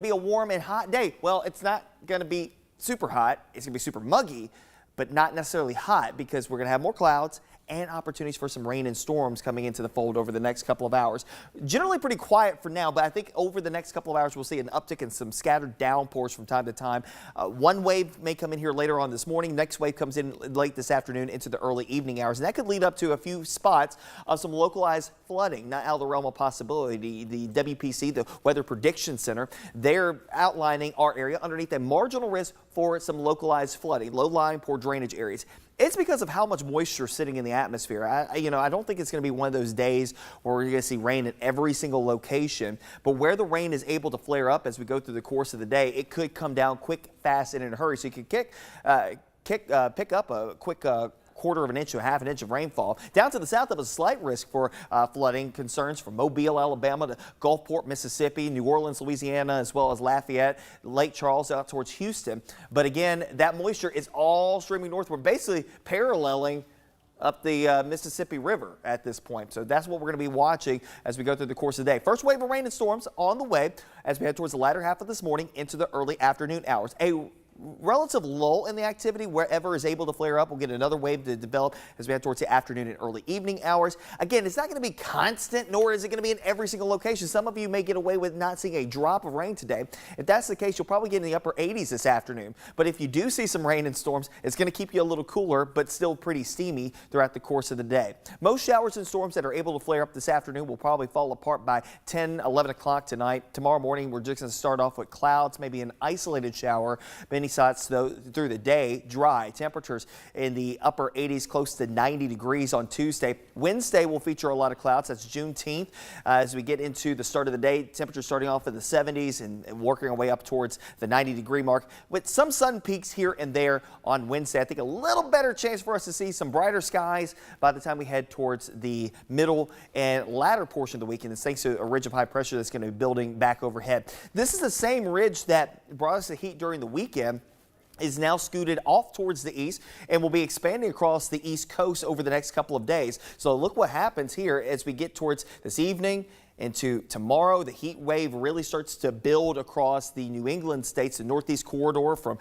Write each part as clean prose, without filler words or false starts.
be a warm and hot day. Well, it's not going to be super hot. It's going to be super muggy, but not necessarily hot because we're going to have more clouds and opportunities for some rain and storms coming into the fold over the next couple of hours. Generally pretty quiet for now, but I think over the next couple of hours we'll see an uptick in some scattered downpours from time to time. One wave may come in here later on this morning. Next wave comes in late this afternoon into the early evening hours, and that could lead up to a few spots of some localized flooding. Not out of the realm of possibility. The WPC, the Weather Prediction Center, they're outlining our area underneath a marginal risk for some localized flooding, low-lying poor drainage areas. It's because of how much moisture is sitting in the atmosphere. I don't think it's going to be one of those days where we're going to see rain at every single location, but where the rain is able to flare up as we go through the course of the day, it could come down quick, fast, and in a hurry. So you could pick up a quick quarter of an inch to a half an inch of rainfall. Down to the south of a slight risk for flooding concerns from Mobile, Alabama to Gulfport, Mississippi, New Orleans, Louisiana, as well as Lafayette, Lake Charles out towards Houston. But again, that moisture is all streaming northward, basically paralleling up the Mississippi River at this point. So that's what we're going to be watching as we go through the course of the day. First wave of rain and storms on the way as we head towards the latter half of this morning into the early afternoon hours. A relative lull in the activity wherever is able to flare up. We'll get another wave to develop as we head towards the afternoon and early evening hours. Again, it's not going to be constant, nor is it going to be in every single location. Some of you may get away with not seeing a drop of rain today. If that's the case, you'll probably get in the upper 80s this afternoon. But if you do see some rain and storms, it's going to keep you a little cooler, but still pretty steamy throughout the course of the day. Most showers and storms that are able to flare up this afternoon will probably fall apart by 10, 11 o'clock tonight. Tomorrow morning, we're just going to start off with clouds, maybe an isolated shower. Many spots, though, through the day, dry. Temperatures in the upper 80s, close to 90 degrees on Tuesday. Wednesday will feature a lot of clouds. That's Juneteenth. As we get into the start of the day, temperatures starting off in the 70s and working our way up towards the 90-degree mark with some sun peaks here and there on Wednesday. I think a little better chance for us to see some brighter skies by the time we head towards the middle and latter portion of the weekend. It's thanks to a ridge of high pressure that's going to be building back overhead. This is the same ridge that brought us the heat during the weekend, is now scooted off towards the east and will be expanding across the east coast over the next couple of days. So look what happens here as we get towards this evening into tomorrow. The heat wave really starts to build across the New England states, the northeast corridor from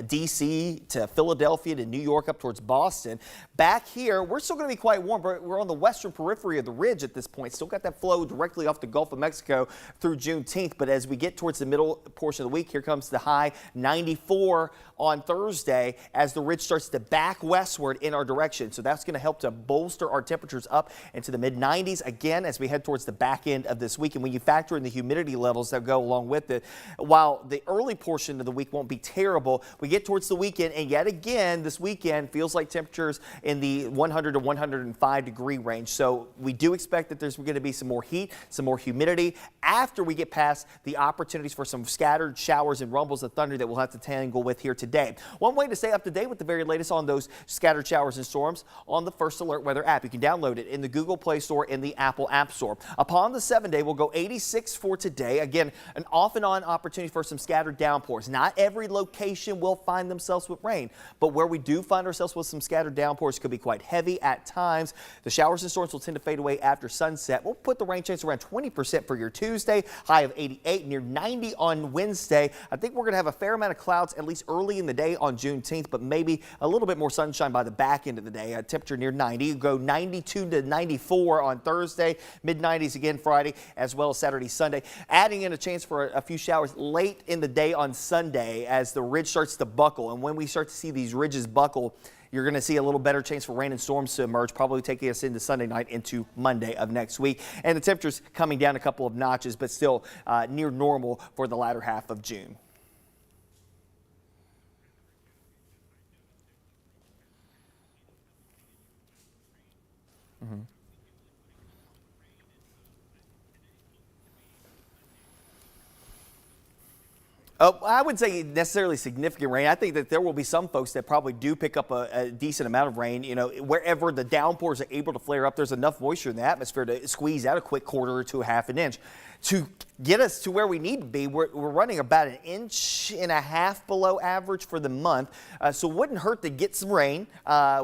D.C. to Philadelphia to New York up towards Boston. Back here, we're still going to be quite warm, but we're on the western periphery of the ridge at this point. Still got that flow directly off the Gulf of Mexico through Juneteenth. But as we get towards the middle portion of the week, here comes the high 94 on Thursday as the ridge starts to back westward in our direction. So that's going to help to bolster our temperatures up into the mid-90s again as we head towards the back end of this week. And when you factor in the humidity levels that go along with it, while the early portion of the week won't be terrible, we get towards the weekend, and yet again this weekend feels like temperatures in the 100 to 105 degree range. So we do expect that there's going to be some more heat, some more humidity after we get past the opportunities for some scattered showers and rumbles of thunder that we'll have to tangle with here today. One way to stay up to date with the very latest on those scattered showers and storms on the First Alert Weather app. You can download it in the Google Play Store and the Apple App Store. Upon the 7-day, we'll go 86 for today. Again, an off and on opportunity for some scattered downpours. Not every location will find themselves with rain, but where we do find ourselves with some scattered downpours could be quite heavy at times. The showers and storms will tend to fade away after sunset. We'll put the rain chance around 20% for your Tuesday, high of 88, near 90 on Wednesday. I think we're going to have a fair amount of clouds at least early in the day on Juneteenth, but maybe a little bit more sunshine by the back end of the day. A temperature near 90. Go 92 to 94 on Thursday, mid-90s again Friday, as well as Saturday, Sunday. Adding in a chance for a few showers late in the day on Sunday as the ridge starts to buckle. And when we start to see these ridges buckle, you're going to see a little better chance for rain and storms to emerge, probably taking us into Sunday night into Monday of next week. And the temperatures coming down a couple of notches, but still near normal for the latter half of June. I would say necessarily significant rain. I think that there will be some folks that probably do pick up a decent amount of rain. You know, wherever the downpours are able to flare up, there's enough moisture in the atmosphere to squeeze out a quick quarter to a half an inch. To get us to where we need to be, we're running about 1.5 inches below average for the month. So it wouldn't hurt to get some rain.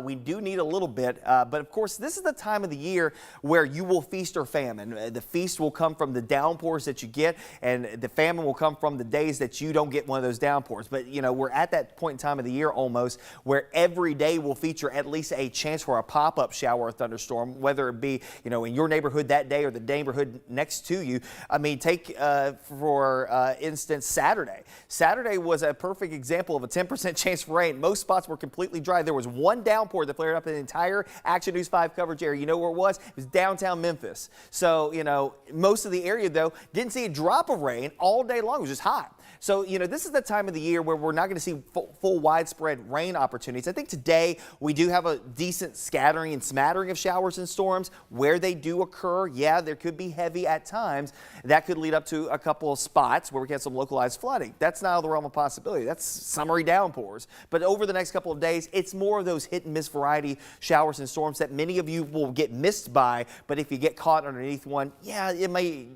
We do need a little bit. But of course, this is the time of the year where you will feast or famine. The feast will come from the downpours that you get, and the famine will come from the days that you don't get one of those downpours. But, you know, we're at that point in time of the year almost where every day will feature at least a chance for a pop-up shower or thunderstorm, whether it be, you know, in your neighborhood that day or the neighborhood next to you. I mean, take for instance Saturday. Saturday was a perfect example of a 10% chance for rain. Most spots were completely dry. There was one downpour that flared up in the entire Action News 5 coverage area. You know where it was? It was downtown Memphis. So, you know, most of the area, though, didn't see a drop of rain all day long. It was just hot. So, you know, this is the time of the year where we're not going to see full widespread rain opportunities. I think today we do have a decent scattering and smattering of showers and storms. Where they do occur, yeah, there could be heavy at times. That could lead up to a couple of spots where we get some localized flooding. That's not out of the realm of possibility. That's summery downpours. But over the next couple of days, it's more of those hit and miss variety showers and storms that many of you will get missed by. But if you get caught underneath one, yeah, it may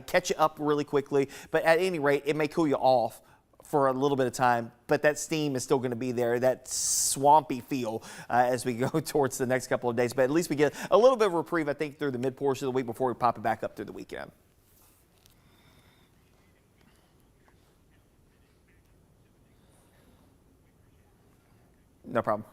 catch you up really quickly. But at any rate, it may cool you off for a little bit of time, but that steam is still going to be there, that swampy feel as we go towards the next couple of days. But at least we get a little bit of reprieve, I think, through the mid portion of the week before we pop it back up through the weekend. No problem.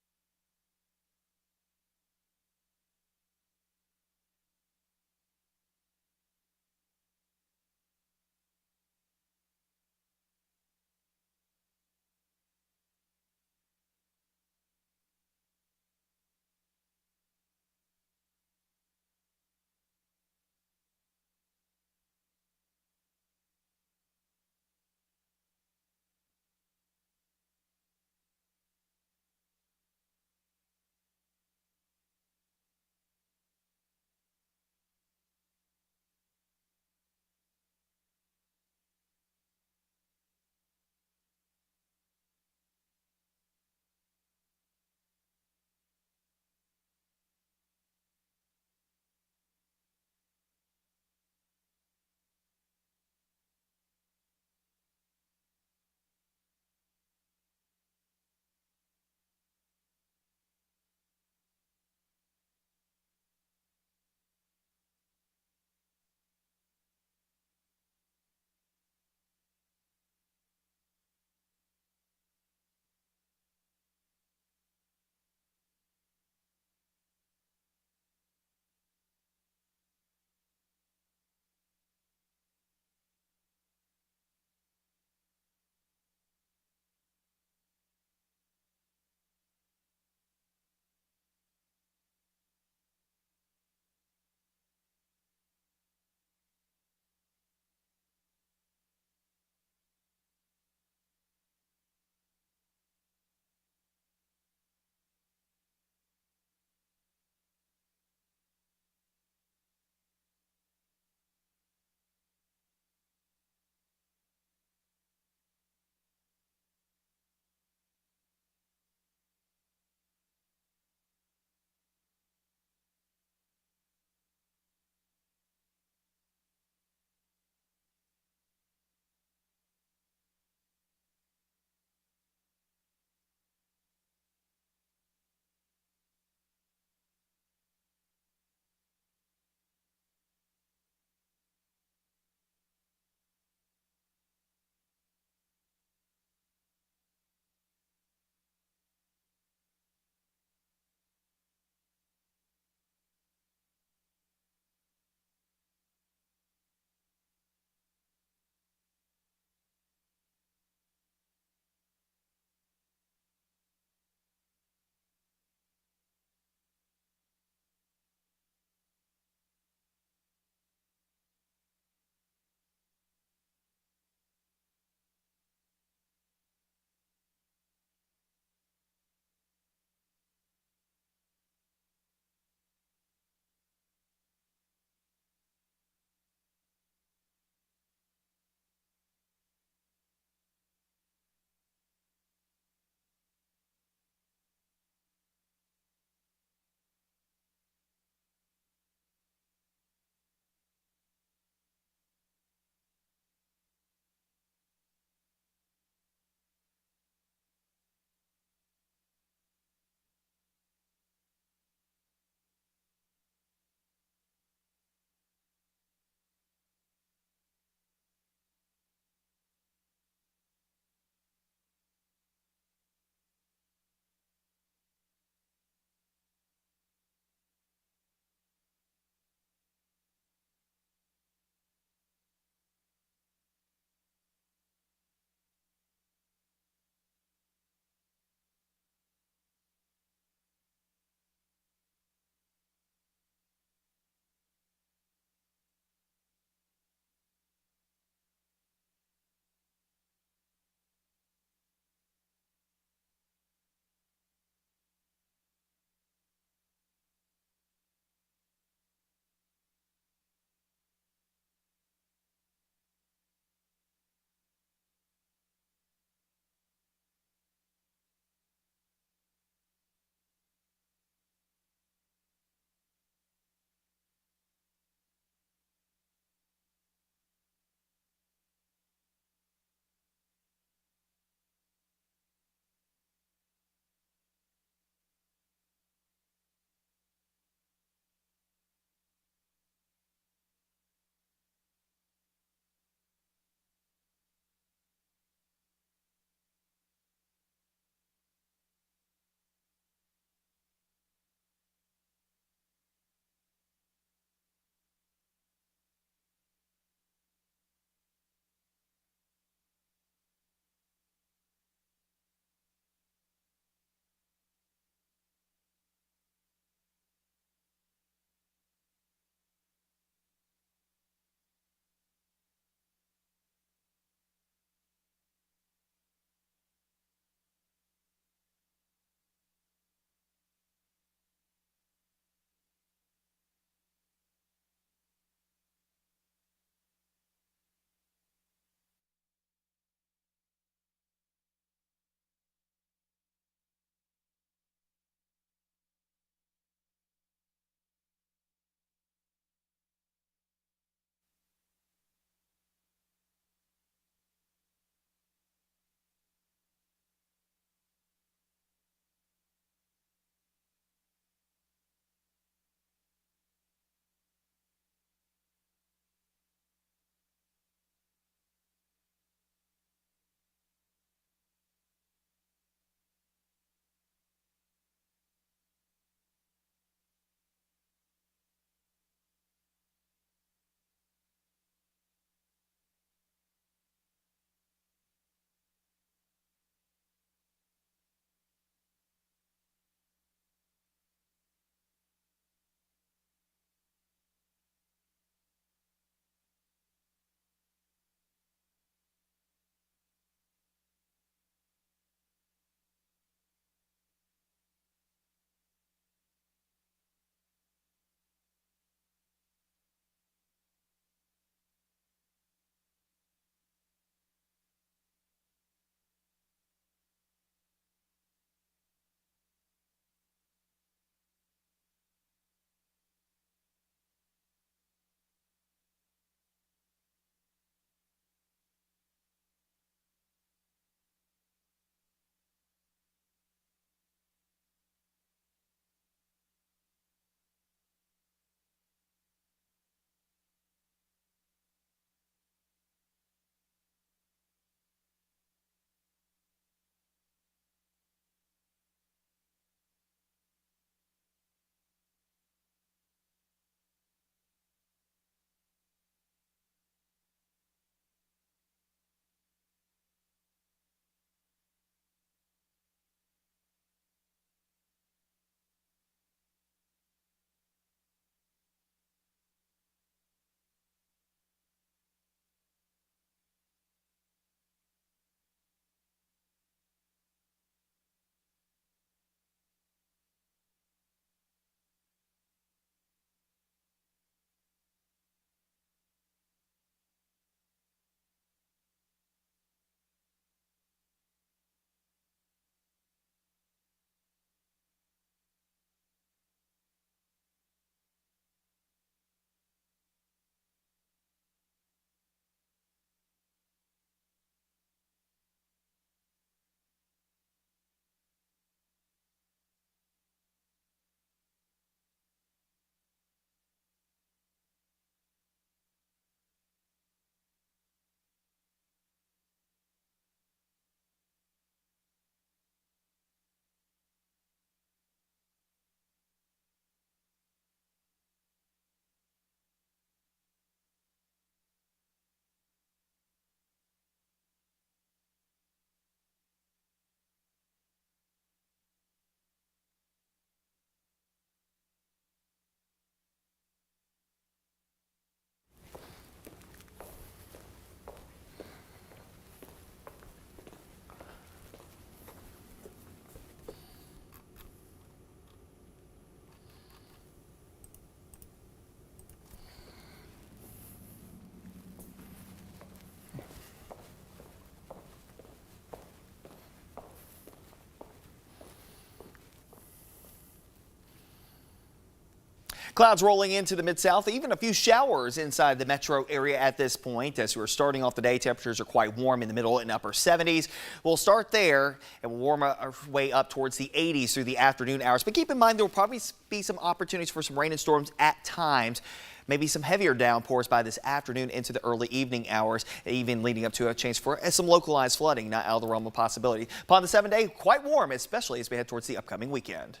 Clouds rolling into the Mid-South, even a few showers inside the metro area at this point. As we're starting off the day, temperatures are quite warm in the middle and upper 70s. We'll start there and we'll warm our way up towards the 80s through the afternoon hours. But keep in mind, there will probably be some opportunities for some rain and storms at times. Maybe some heavier downpours by this afternoon into the early evening hours, even leading up to a chance for some localized flooding, not out of the realm of possibility. Upon the 7-day, quite warm, especially as we head towards the upcoming weekend.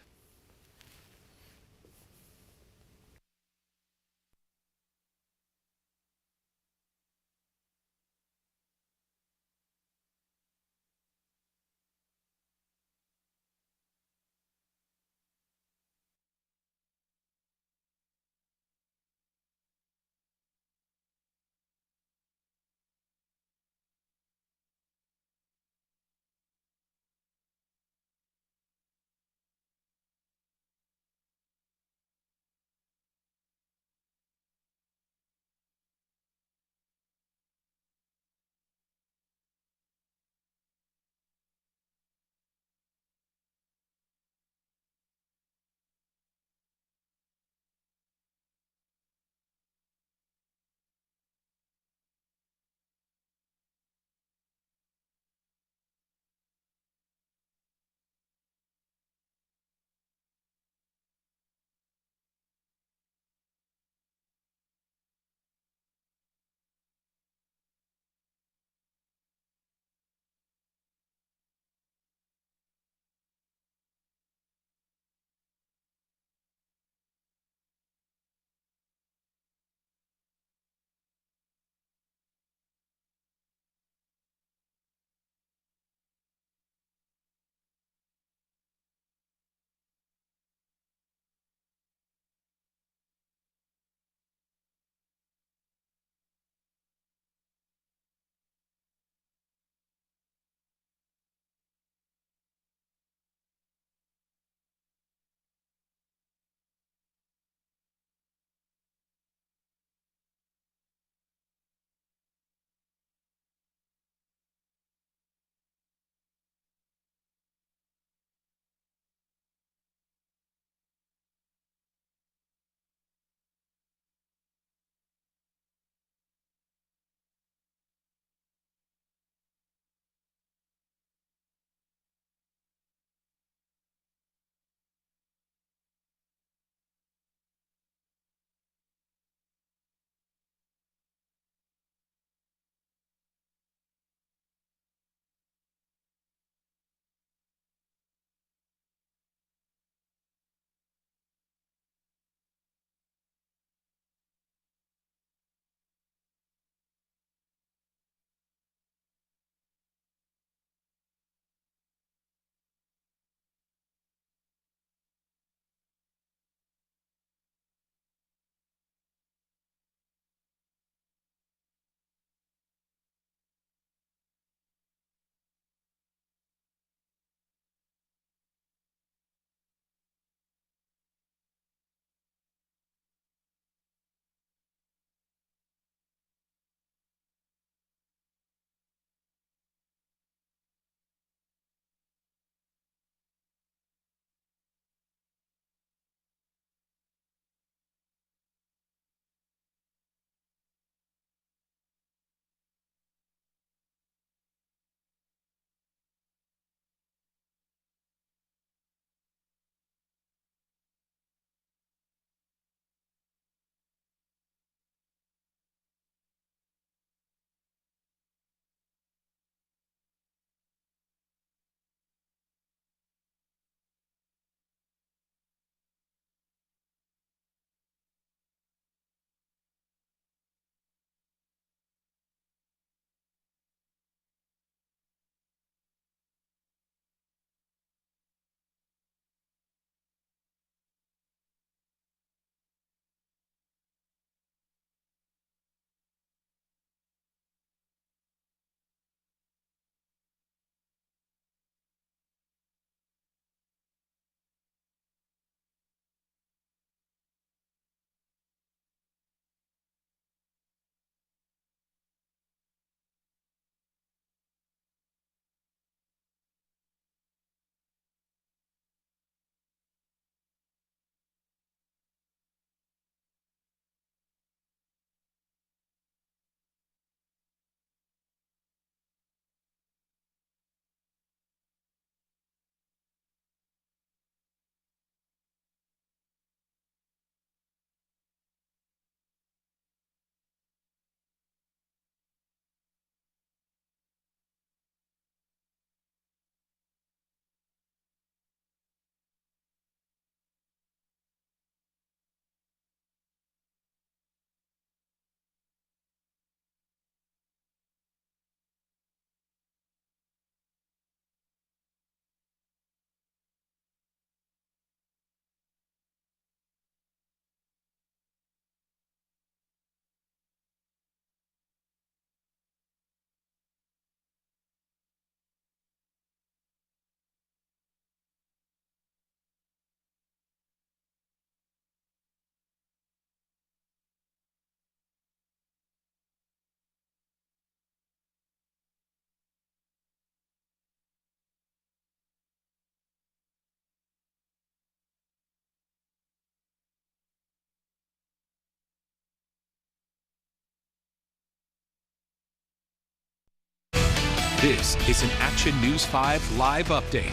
This is an Action News 5 live update.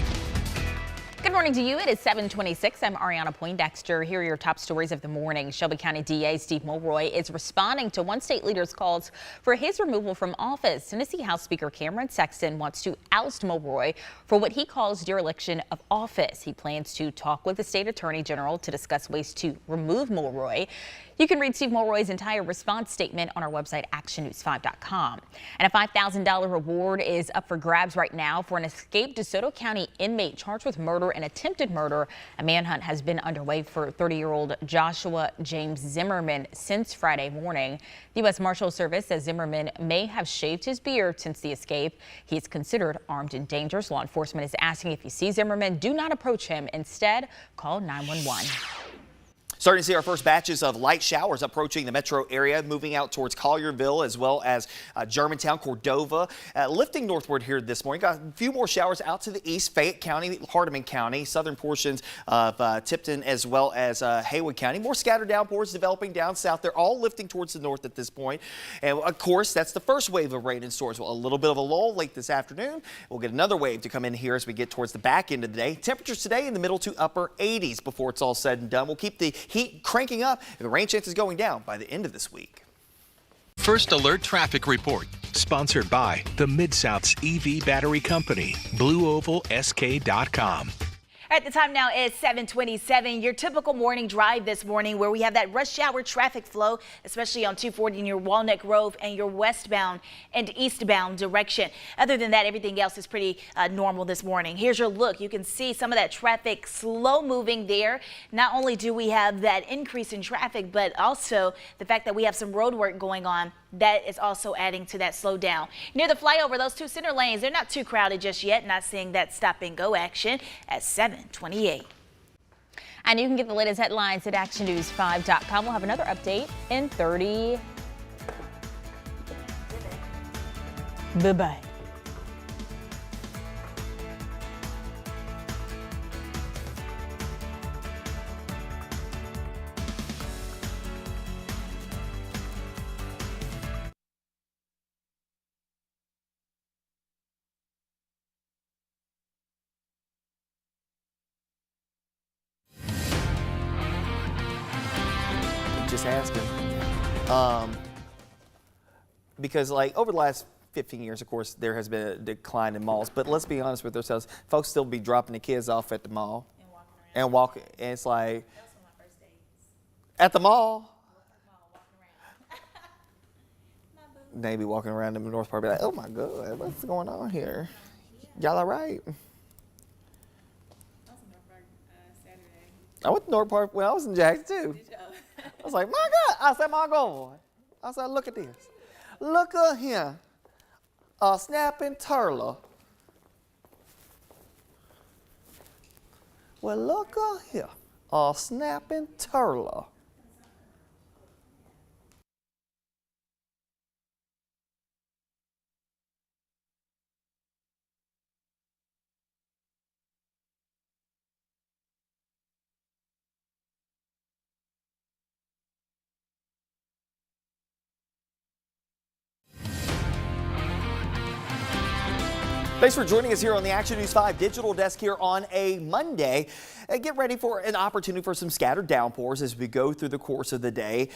Good morning to you. It is 7:26. I'm Ariana Poindexter. Here are your top stories of the morning. Shelby County DA Steve Mulroy is responding to one state leader's calls for his removal from office. Tennessee House Speaker Cameron Sexton wants to oust Mulroy for what he calls dereliction of office. He plans to talk with the state attorney general to discuss ways to remove Mulroy. You can read Steve Mulroy's entire response statement on our website, actionnews5.com. And a $5,000 reward is up for grabs right now for an escaped DeSoto County inmate charged with murder and attempted murder. A manhunt has been underway for 30-year-old Joshua James Zimmerman since Friday morning. The U.S. Marshal Service says Zimmerman may have shaved his beard since the escape. He is considered armed and dangerous. Law enforcement is asking if you see Zimmerman, do not approach him. Instead, call 911. Starting to see our first batches of light showers approaching the metro area, moving out towards Collierville as well as Germantown, Cordova, lifting northward here this morning. Got a few more showers out to the east, Fayette County, Hardeman County, southern portions of Tipton as well as Haywood County. More scattered downpours developing down south. They're all lifting towards the north at this point. And of course, that's the first wave of rain and storms. Well, a little bit of a lull late this afternoon. We'll get another wave to come in here as we get towards the back end of the day. Temperatures today in the middle to upper 80s before it's all said and done. We'll keep the heat cranking up and the rain chances going down by the end of this week. First Alert Traffic Report, sponsored by the Mid-South's EV Battery Company, BlueOvalSK.com. All right, the time now is 7:27. Your typical morning drive this morning where we have that rush hour traffic flow, especially on 240 near Walnut Grove and your westbound and eastbound direction. Other than that, everything else is pretty normal this morning. Here's your look. You can see some of that traffic slow moving there. Not only do we have that increase in traffic, but also the fact that we have some road work going on. That is also adding to that slowdown. Near the flyover, those two center lanes, they're not too crowded just yet. Not seeing that stop and go action at 7:28. And you can get the latest headlines at actionnews5.com. We'll have another update in 30. Bye-bye. Just asking. Because like over the last 15 years, of course, there has been a decline in malls. But let's be honest with ourselves. Folks still be dropping the kids off at the mall. And walking. And it's like. That was one of my first dates. At the mall. Walking around. They be walking around in the north part, be like, oh my God, what's going on here? Y'all all right? I went to North Park when I was in Jackson too. I was like, my God. I said, my God. I said, look at this. Look at here. A snapping turtle. Well, look at here. A snapping turtle. Thanks for joining us here on the Action News 5 digital desk here on a Monday. Get ready for an opportunity for some scattered downpours as we go through the course of the day.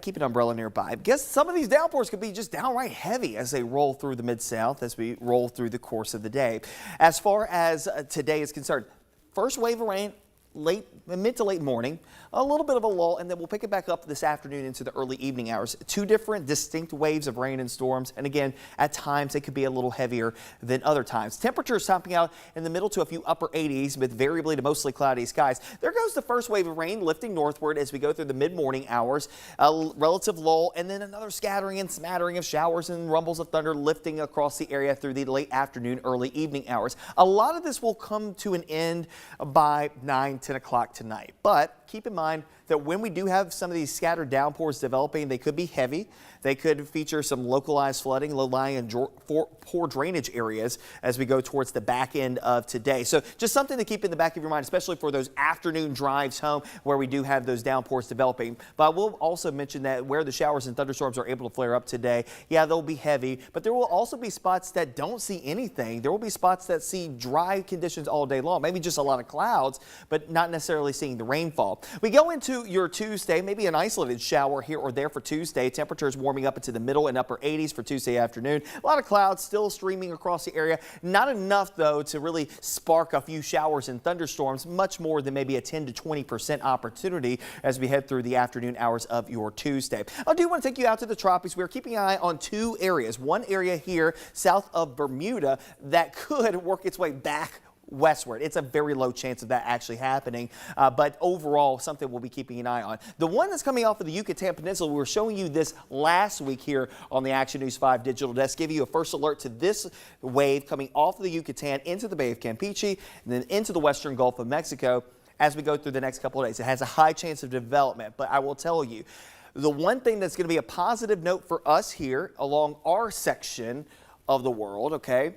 Keep an umbrella nearby. Because some of these downpours could be just downright heavy as they roll through the Mid-South as we roll through the course of the day. As far as today is concerned, first wave of rain mid to late morning, a little bit of a lull, and then we'll pick it back up this afternoon into the early evening hours. Two different distinct waves of rain and storms, and again, at times they could be a little heavier than other times. Temperatures topping out in the middle to a few upper 80s with variably to mostly cloudy skies. There goes the first wave of rain lifting northward as we go through the mid-morning hours. A relative lull, and then another scattering and smattering of showers and rumbles of thunder lifting across the area through the late afternoon, early evening hours. A lot of this will come to an end by 10 o'clock tonight, but keep in mind that when we do have some of these scattered downpours developing, they could be heavy. They could feature some localized flooding, low-lying and poor drainage areas as we go towards the back end of today. So just something to keep in the back of your mind, especially for those afternoon drives home where we do have those downpours developing. But I will also mention that where the showers and thunderstorms are able to flare up today, yeah, they'll be heavy, but there will also be spots that don't see anything. There will be spots that see dry conditions all day long, maybe just a lot of clouds, but not necessarily seeing the rainfall. We go into your Tuesday, maybe an isolated shower here or there for Tuesday. Temperatures warming up into the middle and upper 80s for Tuesday afternoon. A lot of clouds still streaming across the area. Not enough, though, to really spark a few showers and thunderstorms, much more than maybe a 10 to 20% opportunity as we head through the afternoon hours of your Tuesday. I do want to take you out to the tropics. We're keeping an eye on two areas. One area here south of Bermuda that could work its way back westward. It's a very low chance of that actually happening, but overall something we'll be keeping an eye on. The one that's coming off of the Yucatan Peninsula, we were showing you this last week here on the Action News 5 digital desk, give you a first alert to this wave coming off of the Yucatan into the Bay of Campeche and then into the western Gulf of Mexico as we go through the next couple of days. It has a high chance of development, but I will tell you, the one thing that's going to be a positive note for us here along our section of the world, okay,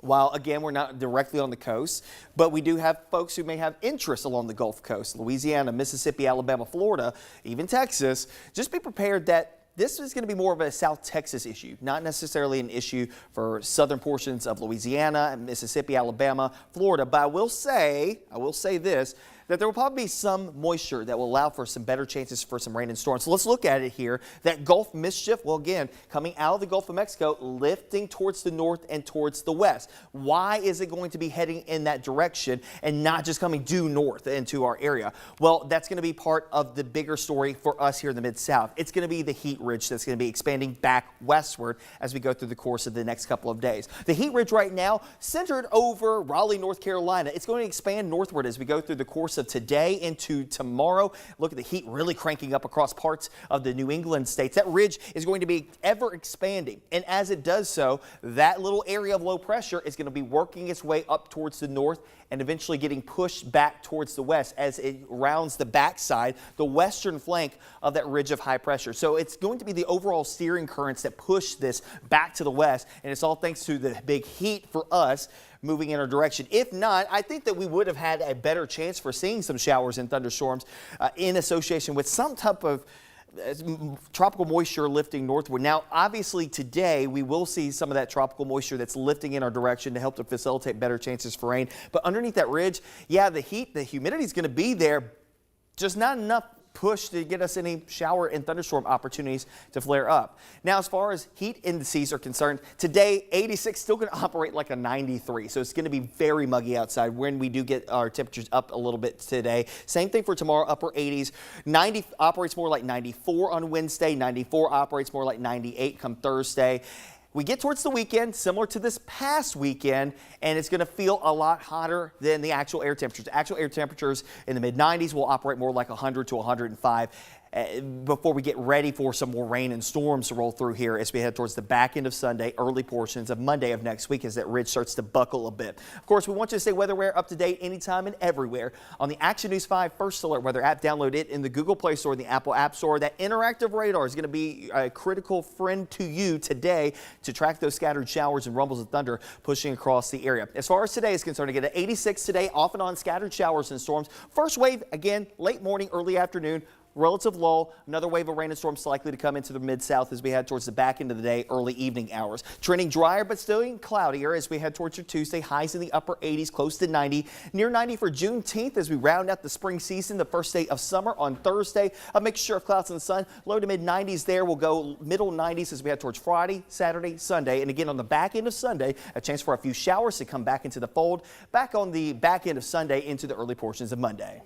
while, again, we're not directly on the coast, but we do have folks who may have interest along the Gulf Coast, Louisiana, Mississippi, Alabama, Florida, even Texas. Just be prepared that this is going to be more of a South Texas issue, not necessarily an issue for southern portions of Louisiana, Mississippi, Alabama, Florida. But I will say this, that there will probably be some moisture that will allow for some better chances for some rain and storms. So let's look at it here. That Gulf mischief, well, again, coming out of the Gulf of Mexico, lifting towards the north and towards the west. Why is it going to be heading in that direction and not just coming due north into our area? Well, that's going to be part of the bigger story for us here in the Mid-South. It's going to be the heat ridge that's going to be expanding back westward as we go through the course of the next couple of days. The heat ridge right now centered over Raleigh, North Carolina. It's going to expand northward as we go through the course of today into tomorrow. Look at the heat really cranking up across parts of the New England states. That ridge is going to be ever expanding. And as it does so, that little area of low pressure is going to be working its way up towards the north and eventually getting pushed back towards the west as it rounds the backside, the western flank of that ridge of high pressure. So it's going to be the overall steering currents that push this back to the west. And it's all thanks to the big heat for us moving in our direction. If not, I think that we would have had a better chance for seeing some showers and thunderstorms in association with some type of tropical moisture lifting northward. Now, obviously today we will see some of that tropical moisture that's lifting in our direction to help to facilitate better chances for rain. But underneath that ridge, yeah, the heat, the humidity is going to be there, just not enough push to get us any shower and thunderstorm opportunities to flare up. Now, as far as heat indices are concerned, today 86 still going to operate like a 93, so it's going to be very muggy outside when we do get our temperatures up a little bit today. Same thing for tomorrow, upper 80s. 90 operates more like 94 on Wednesday. 94 operates more like 98 come Thursday. We get towards the weekend, similar to this past weekend, and it's going to feel a lot hotter than the actual air temperatures. Actual air temperatures in the mid-90s will operate more like 100 to 105 before we get ready for some more rain and storms to roll through here as we head towards the back end of Sunday, early portions of Monday of next week as that ridge starts to buckle a bit. Of course, we want you to stay weather up to date anytime and everywhere on the Action News 5 First Alert Weather app. Download it in the Google Play Store and the Apple App Store. That interactive radar is going to be a critical friend to you today to track those scattered showers and rumbles of thunder pushing across the area. As far as today is concerned, again, at 86 today, off and on scattered showers and storms. First wave, again, late morning, early afternoon. Relative lull, another wave of rain and storms likely to come into the Mid-South as we head towards the back end of the day, early evening hours. Trending drier but still cloudier as we head towards your Tuesday. Highs in the upper 80s, close to 90. Near 90 for Juneteenth as we round out the spring season, the first day of summer on Thursday. A mixture of clouds and sun. Low to mid 90s there. We'll go middle 90s as we head towards Friday, Saturday, Sunday. And again on the back end of Sunday, a chance for a few showers to come back into the fold. Back on the back end of Sunday into the early portions of Monday.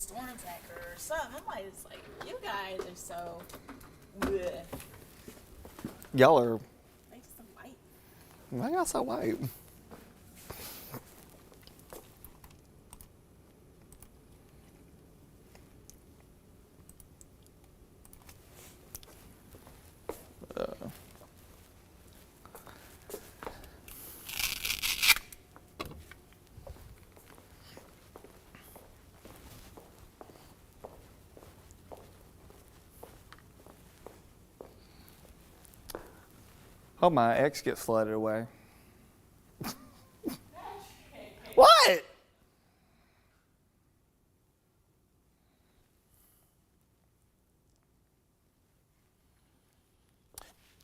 storm tracker or something. I'm like, it's like, you guys are so bleh. Y'all are, They just so white. why y'all so white? Hope my ex gets flooded away. What?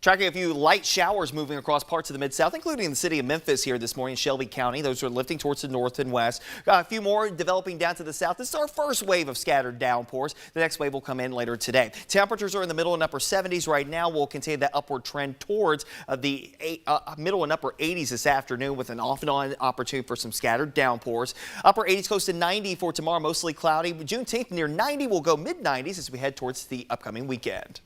Tracking a few light showers moving across parts of the Mid-South, including the city of Memphis here this morning, Shelby County. Those are lifting towards the north and west. Got a few more developing down to the south. This is our first wave of scattered downpours. The next wave will come in later today. Temperatures are in the middle and upper 70s right now. We'll continue that upward trend towards the middle and upper 80s this afternoon with an off and on opportunity for some scattered downpours. Upper 80s close to 90 for tomorrow, mostly cloudy. Juneteenth near 90 will go mid 90s as we head towards the upcoming weekend.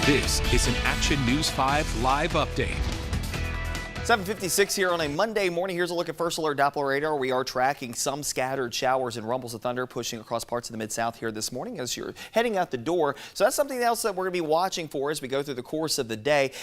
This is an Action News 5 live update. 7:56 here on a Monday morning. Here's a look at First Alert Doppler radar. We are tracking some scattered showers and rumbles of thunder pushing across parts of the Mid-South here this morning as you're heading out the door. So that's something else that we're going to be watching for as we go through the course of the day.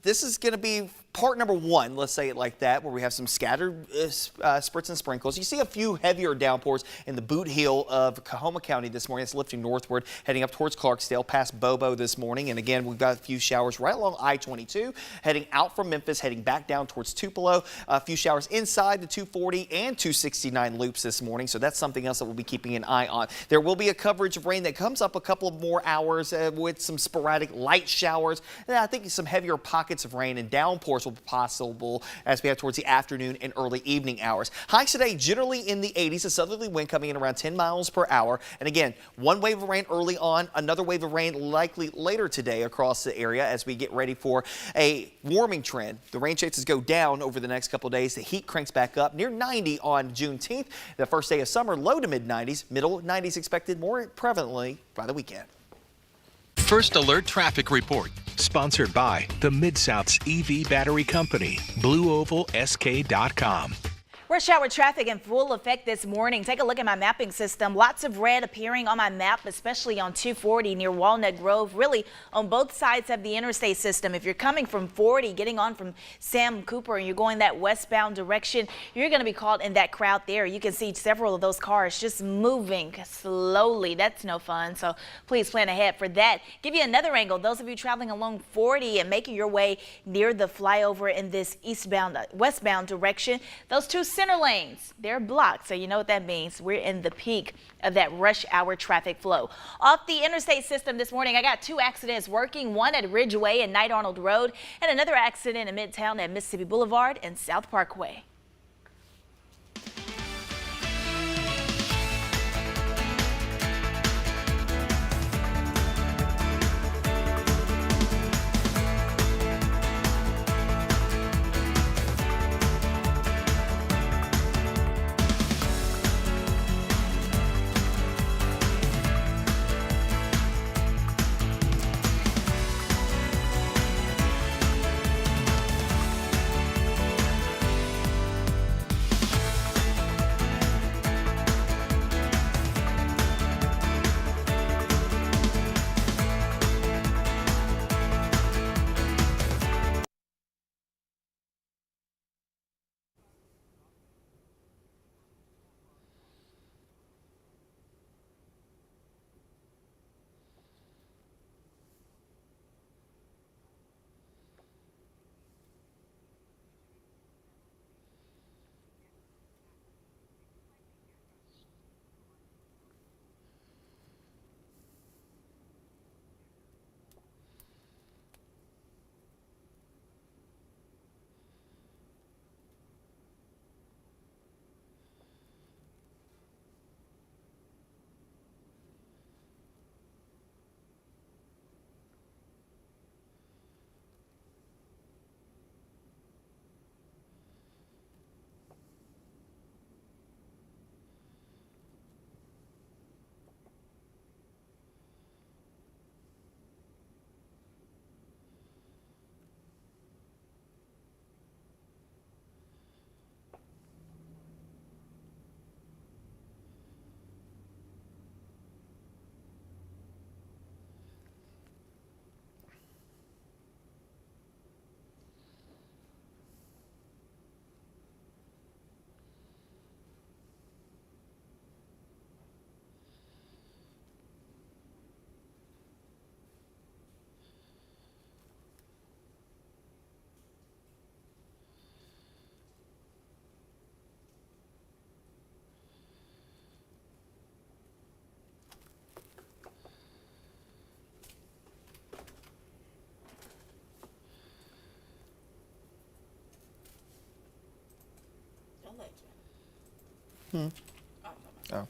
This is going to be part number one, let's say it like that, where we have some scattered spritz and sprinkles. You see a few heavier downpours in the Boot Heel of Coahoma County this morning. It's lifting northward, heading up towards Clarksdale, past Bobo this morning. And again, we've got a few showers right along I-22, heading out from Memphis, heading back down towards Tupelo. A few showers inside the 240 and 269 loops this morning. So that's something else that we'll be keeping an eye on. There will be a coverage of rain that comes up a couple of more hours with some sporadic light showers. And I think some heavier pockets of rain and downpours will be possible as we head towards the afternoon and early evening hours. Highs today generally in the 80s, a southerly wind coming in around 10 miles per hour. And again, one wave of rain early on, another wave of rain likely later today across the area as we get ready for a warming trend. The rain chances go down over the next couple of days. The heat cranks back up near 90 on Juneteenth. The first day of summer, low to mid 90s, middle 90s expected more prevalently by the weekend. First Alert Traffic Report, sponsored by the Mid-South's EV Battery Company, BlueOvalSK.com. Rush hour traffic in full effect this morning. Take a look at my mapping system. Lots of red appearing on my map, especially on 240 near Walnut Grove, really on both sides of the interstate system. If you're coming from 40, getting on from Sam Cooper, and you're going that westbound direction, you're going to be caught in that crowd there. You can see several of those cars just moving slowly. That's no fun. So please plan ahead for that. Give you another angle. Those of you traveling along 40 and making your way near the flyover in this westbound direction, those two center lanes, they're blocked, so you know what that means. We're in the peak of that rush hour traffic flow. Off the interstate system this morning, I got two accidents working, one at Ridgeway and Knight Arnold Road, and another accident in Midtown at Mississippi Boulevard and South Parkway. Oh.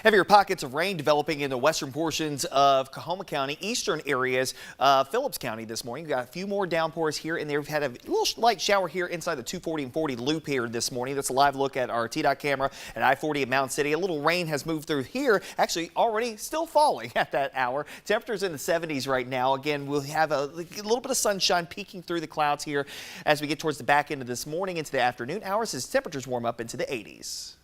Heavier pockets of rain developing in the western portions of Coahoma County, eastern areas of Phillips County this morning. We've got a few more downpours here and there. We've had a little light shower here inside the 240 and 40 loop here this morning. That's a live look at our TDOT camera at I-40 at Mound City. A little rain has moved through here, actually already still falling at that hour. Temperatures in the 70s right now. Again, we'll have a little bit of sunshine peeking through the clouds here as we get towards the back end of this morning into the afternoon hours as temperatures warm up into the 80s.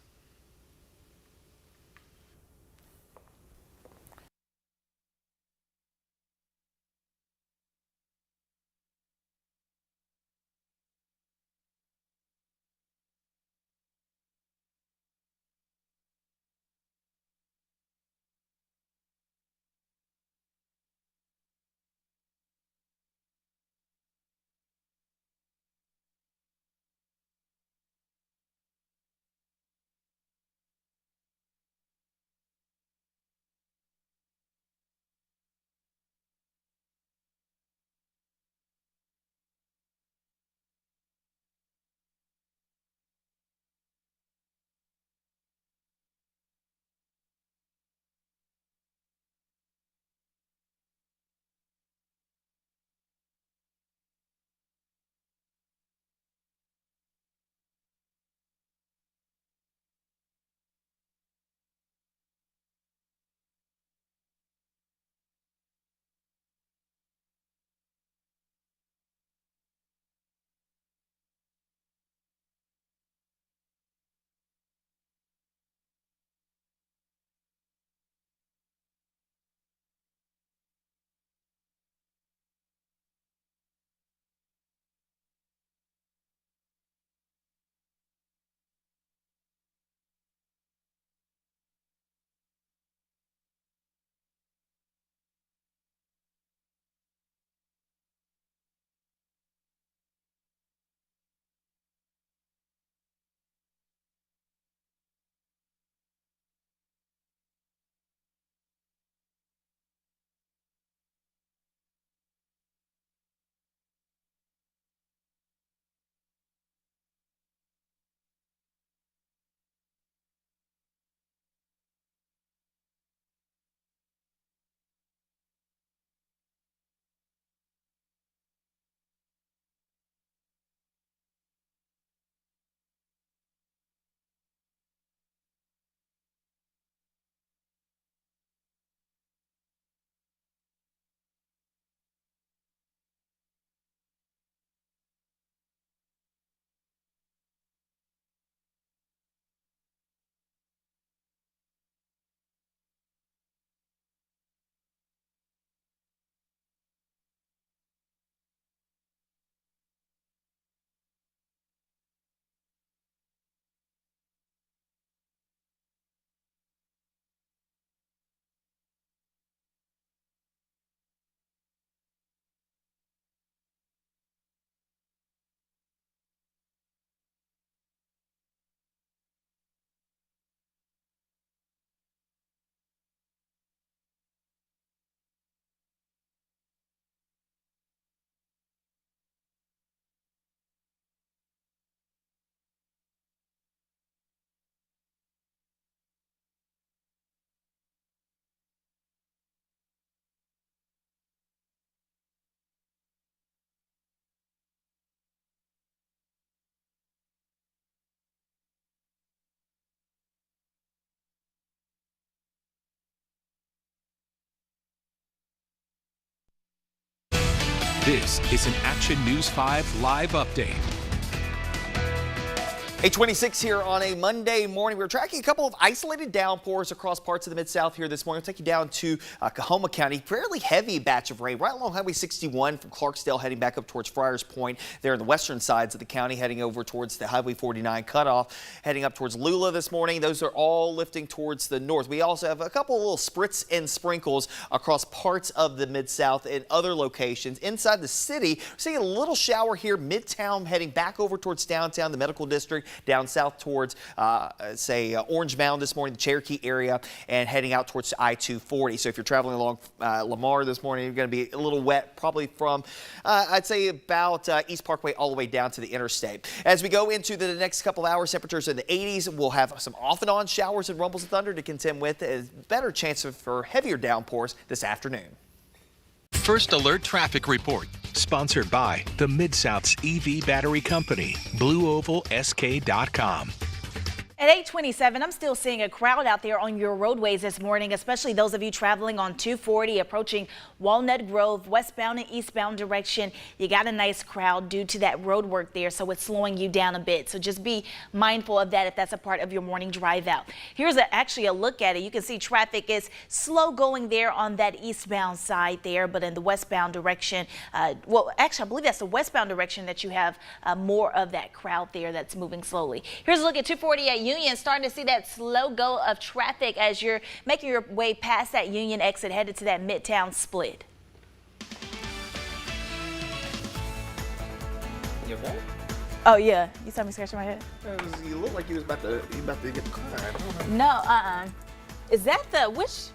This is an Action News 5 live update. 8:26 here on a Monday morning. We're tracking a couple of isolated downpours across parts of the Mid-South here this morning. We'll take you down to Coahoma County. Fairly heavy batch of rain right along Highway 61 from Clarksdale heading back up towards Friars Point. There in the western sides of the county, heading over towards the Highway 49 cutoff, heading up towards Lula this morning. Those are all lifting towards the north. We also have a couple of little spritz and sprinkles across parts of the Mid-South and other locations. Inside the city, we're seeing a little shower here, Midtown, heading back over towards downtown, the Medical District, down south towards, Orange Mound this morning, the Cherokee area, and heading out towards I-240. So if you're traveling along Lamar this morning, you're going to be a little wet, probably from, I'd say about East Parkway all the way down to the interstate. As we go into the next couple hours, temperatures in the 80s. We'll have some off and on showers and rumbles of thunder to contend with. A better chance for heavier downpours this afternoon. First Alert Traffic Report, sponsored by the Mid-South's EV Battery Company, BlueOvalSK.com. At 8:27, I'm still seeing a crowd out there on your roadways this morning, especially those of you traveling on 240 approaching Walnut Grove, westbound and eastbound direction. You got a nice crowd due to that road work there, so it's slowing you down a bit. So just be mindful of that if that's a part of your morning drive out. Here's actually a look at it. You can see traffic is slow going there on that eastbound side there, but in the westbound direction, well, actually, I believe that's the westbound direction that you have more of that crowd there that's moving slowly. Here's a look at 248 Union, starting to see that slow go of traffic as you're making your way past that Union exit headed to that Midtown split. You okay? Oh yeah, you saw me scratching my head? You look like you was about to get the car. No, Is that the which?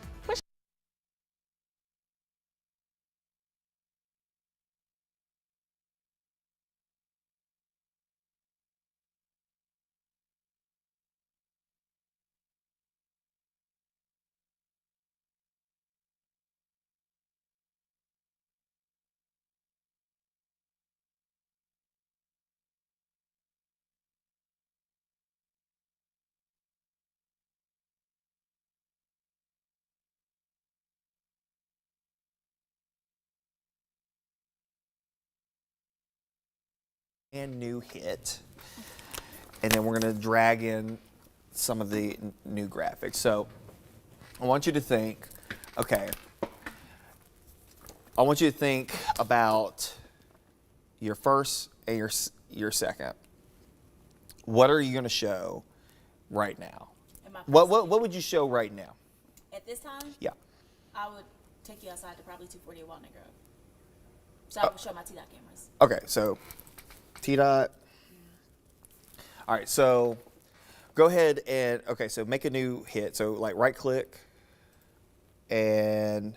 And new hit, and then we're going to drag in some of the new graphics. So I want you to think, okay, I want you to think about your first and your second. What are you going to show right now? What would you show right now? At this time, Yeah. I would take you outside to probably 240 Walnut Grove. So I would show my T-Dot cameras. Okay, so T-Dot. All right, so go ahead and, okay, so make a new hit. So like right click and,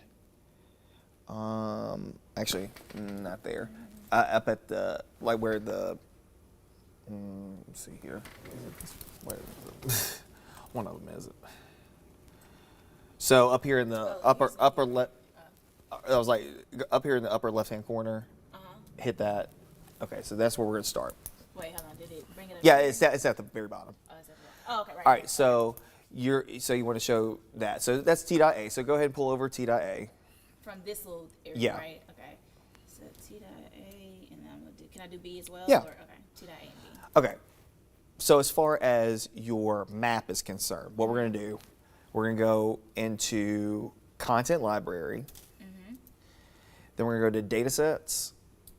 actually not there. Up at the, like where the, let's see here. Where is it? One of them is it. So up here in the upper left, I was like up here in the upper left-hand corner, hit that. Okay, so that's where we're gonna start. Wait, hold on. Did it bring it up? Yeah, it's at the very bottom. Oh, is it? Oh, okay, right. All right, so you want to show that. So that's T.A. So go ahead and pull over T.A. From this little area, Yeah. right? Okay. So T.A, and then I'm gonna do. Can I do B as well? Yeah. Or, okay. T.A and B. Okay. So as far as your map is concerned, what we're gonna do, we're gonna go into Content Library. Then we're gonna go to Data Sets.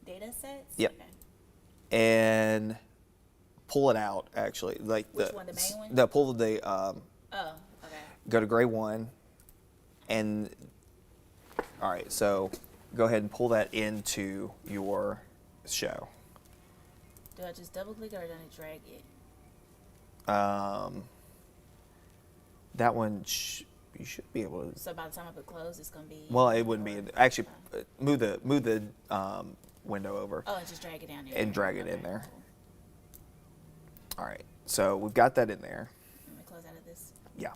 Data sets. Yep. Okay. And pull it out, actually, like Which one, the main one? No, pull the Oh, okay. go to Gray 1, and all right, so go ahead and pull that into your show. Do I just double click or do I drag it? That one you should be able to. So by the time I put close, it's gonna be. Well, it wouldn't be actually. Move the window over. Oh, and just drag it down there. And drag it in Okay, there. cool. All right, so we've got that in there. Let me close out of this. Yeah.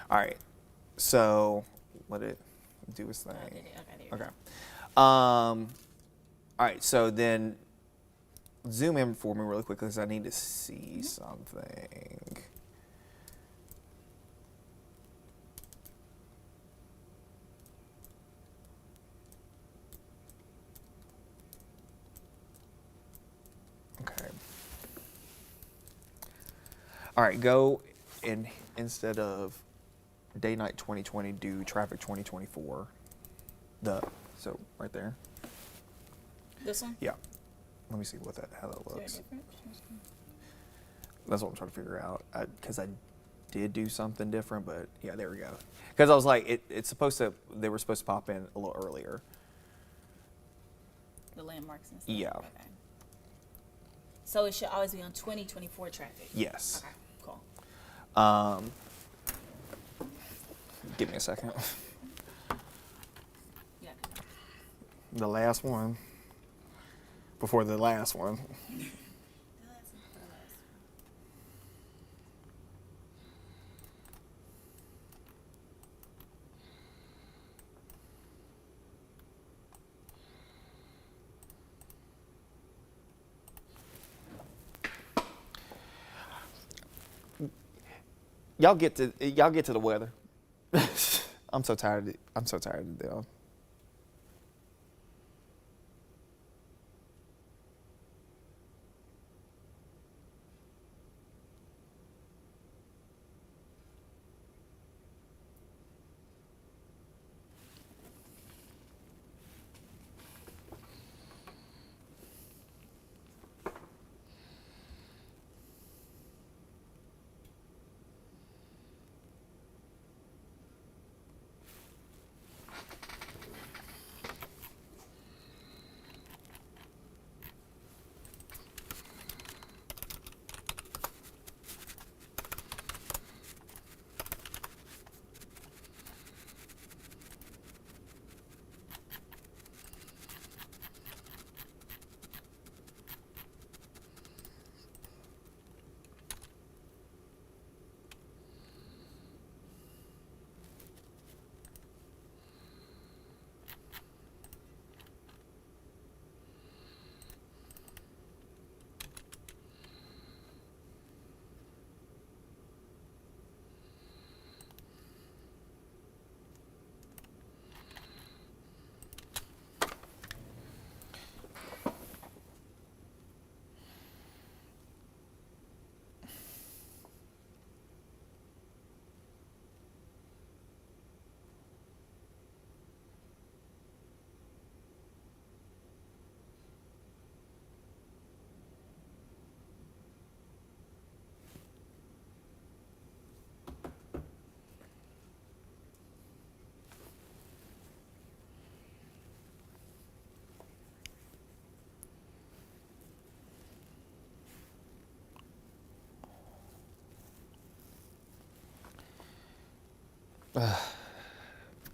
All right, so let it do its thing. Oh, did it? Okay, there you Okay. go. All right, so then zoom in for me really quickly because I need to see something. Okay. All right, go and instead of day night 2020, do traffic 2024. So right there. This one? Yeah. Let me see how that Is there a looks. difference? That's what I'm trying to figure out because I did do something different, but yeah, there we go. Because I was like, they were supposed to pop in a little earlier. The landmarks and stuff. Yeah. Okay. So it should always be on 2024 traffic. Yes. Okay, cool. Give me a second. Yeah. The last one. Before the last one. Y'all get to the weather. I'm so tired. I'm so tired of the deal.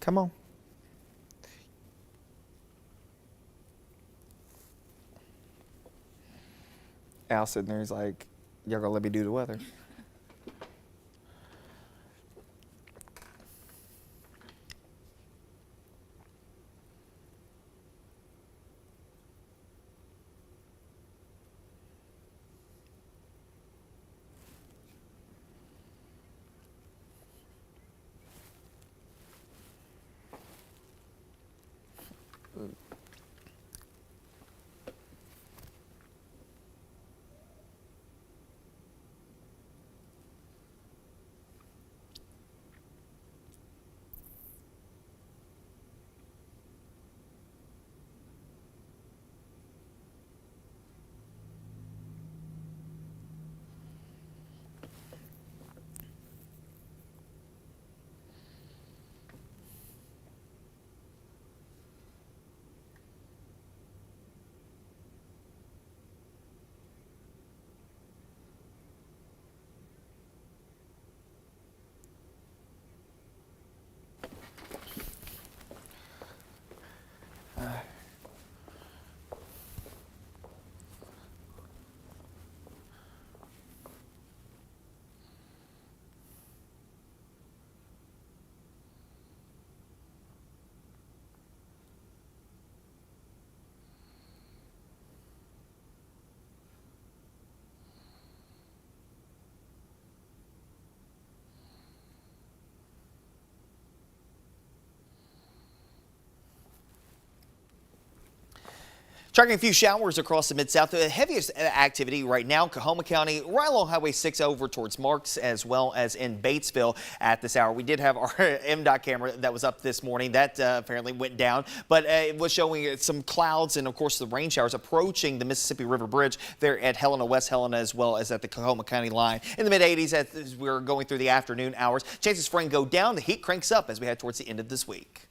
Come on. Al sitting there, he's like, y'all gonna let me do the weather? Tracking a few showers across the Mid-South. The heaviest activity right now, Coahoma County, right along Highway 6 over towards Marks, as well as in Batesville at this hour. We did have our MDOT camera that was up this morning. That apparently went down, but it was showing some clouds and, of course, the rain showers approaching the Mississippi River Bridge there at Helena, West Helena, as well as at the Coahoma County line. In the mid-80s as we're going through the afternoon hours. Chances for rain go down. The heat cranks up as we head towards the end of this week.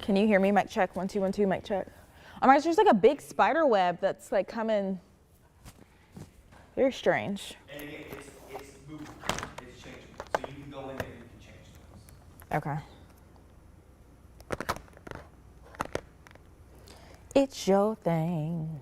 Can you hear me? Mic check. 1 2 1 2. Mic check. Oh my gosh, there's like a big spider web that's like coming. Very strange. And again, it's moving. It's changing. So you can go in there and you can change those. Okay. It's your thing.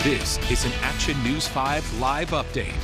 This is an Action News 5 live update.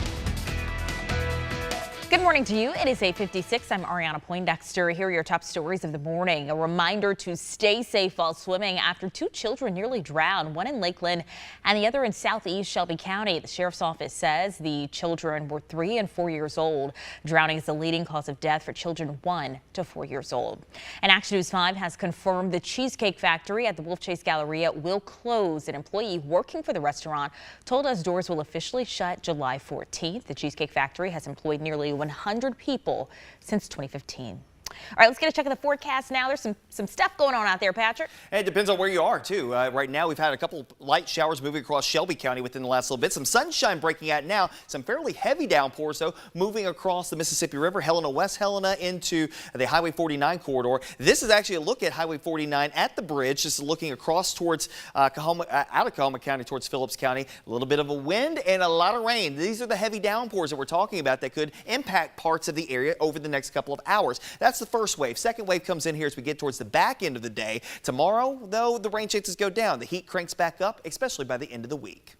Good morning to you. It is 8:56. I'm Ariana Poindexter. Here are your top stories of the morning. A reminder to stay safe while swimming after 2 children nearly drowned, one in Lakeland and the other in southeast Shelby County. The sheriff's office says the children were 3 and 4 years old. Drowning is the leading cause of death for children 1 to 4 years old. And Action News 5 has confirmed the Cheesecake Factory at the Wolf Chase Galleria will close. An employee working for the restaurant told us doors will officially shut July 14th. The Cheesecake Factory has employed nearly 100 people since 2015. All right, let's get a check of the forecast now. There's some stuff going on out there, Patrick. And it depends on where you are, too. Right now, we've had a couple light showers moving across Shelby County within the last little bit. Some sunshine breaking out now. Some fairly heavy downpours, though, moving across the Mississippi River, Helena, West Helena, into the Highway 49 corridor. This is actually a look at Highway 49 at the bridge, just looking across towards out of Coahoma County towards Phillips County. A little bit of a wind and a lot of rain. These are the heavy downpours that we're talking about that could impact parts of the area over the next couple of hours. That's the first wave. Second wave comes in here as we get towards the back end of the day. Tomorrow, though, the rain chances go down. The heat cranks back up, especially by the end of the week.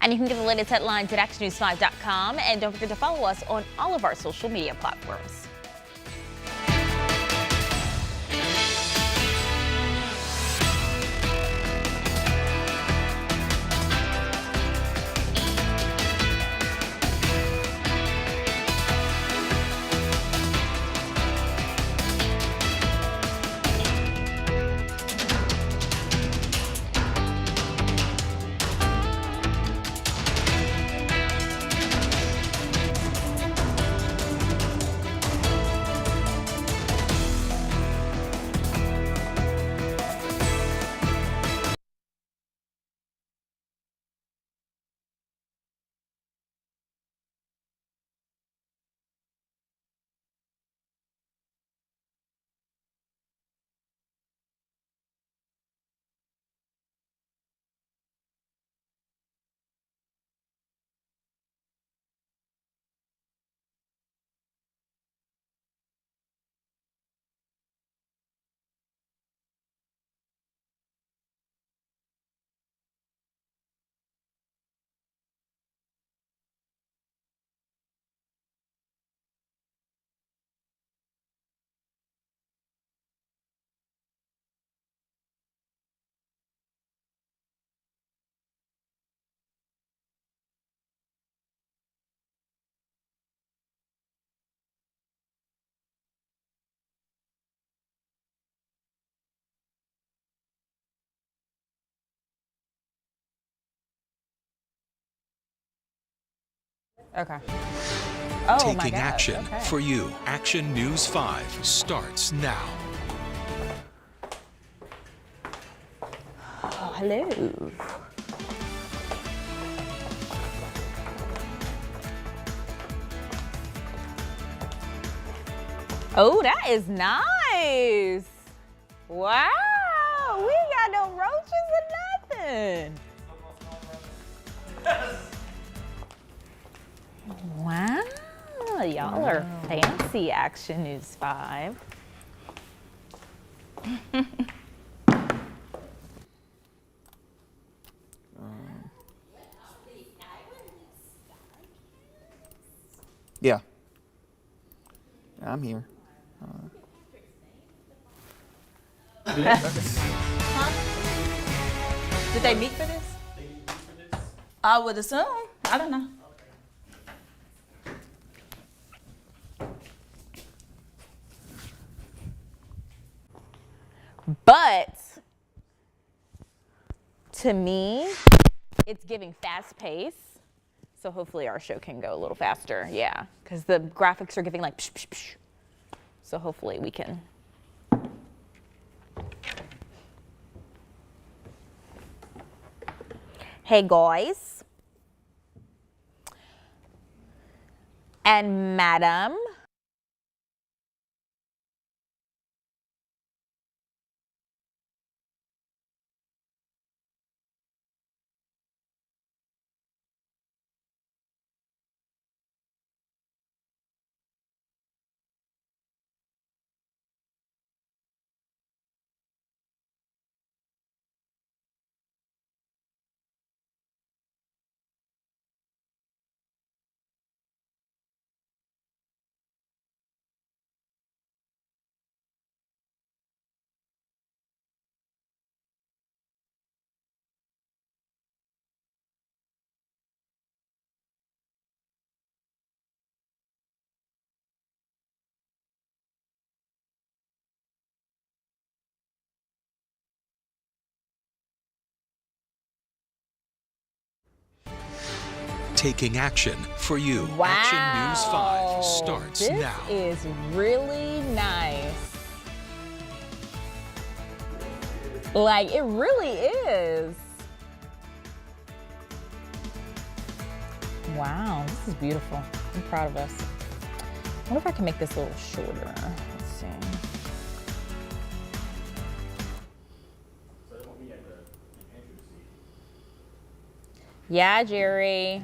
And you can get the latest headlines at actionnews5.com. And don't forget to follow us on all of our social media platforms. Okay. Oh, my Taking God. action Okay. for you. Action News 5 starts now. Oh, hello. Oh, that is nice. Wow. We ain't got no roaches or nothing. Wow. Y'all are fancy, Action News 5. Yeah. I'm here. Did they meet for this? I would assume. I don't know. But to me, it's giving fast pace. So hopefully our show can go a little faster. Yeah, because the graphics are giving like psh, psh, psh. So hopefully we can. Hey guys. And madam. Taking action for you. Action News 5 starts this now. This is really nice. Like, it really is. Wow, this is beautiful. I'm proud of us. I wonder if I can make this a little shorter. Let's see. Yeah, Jerry.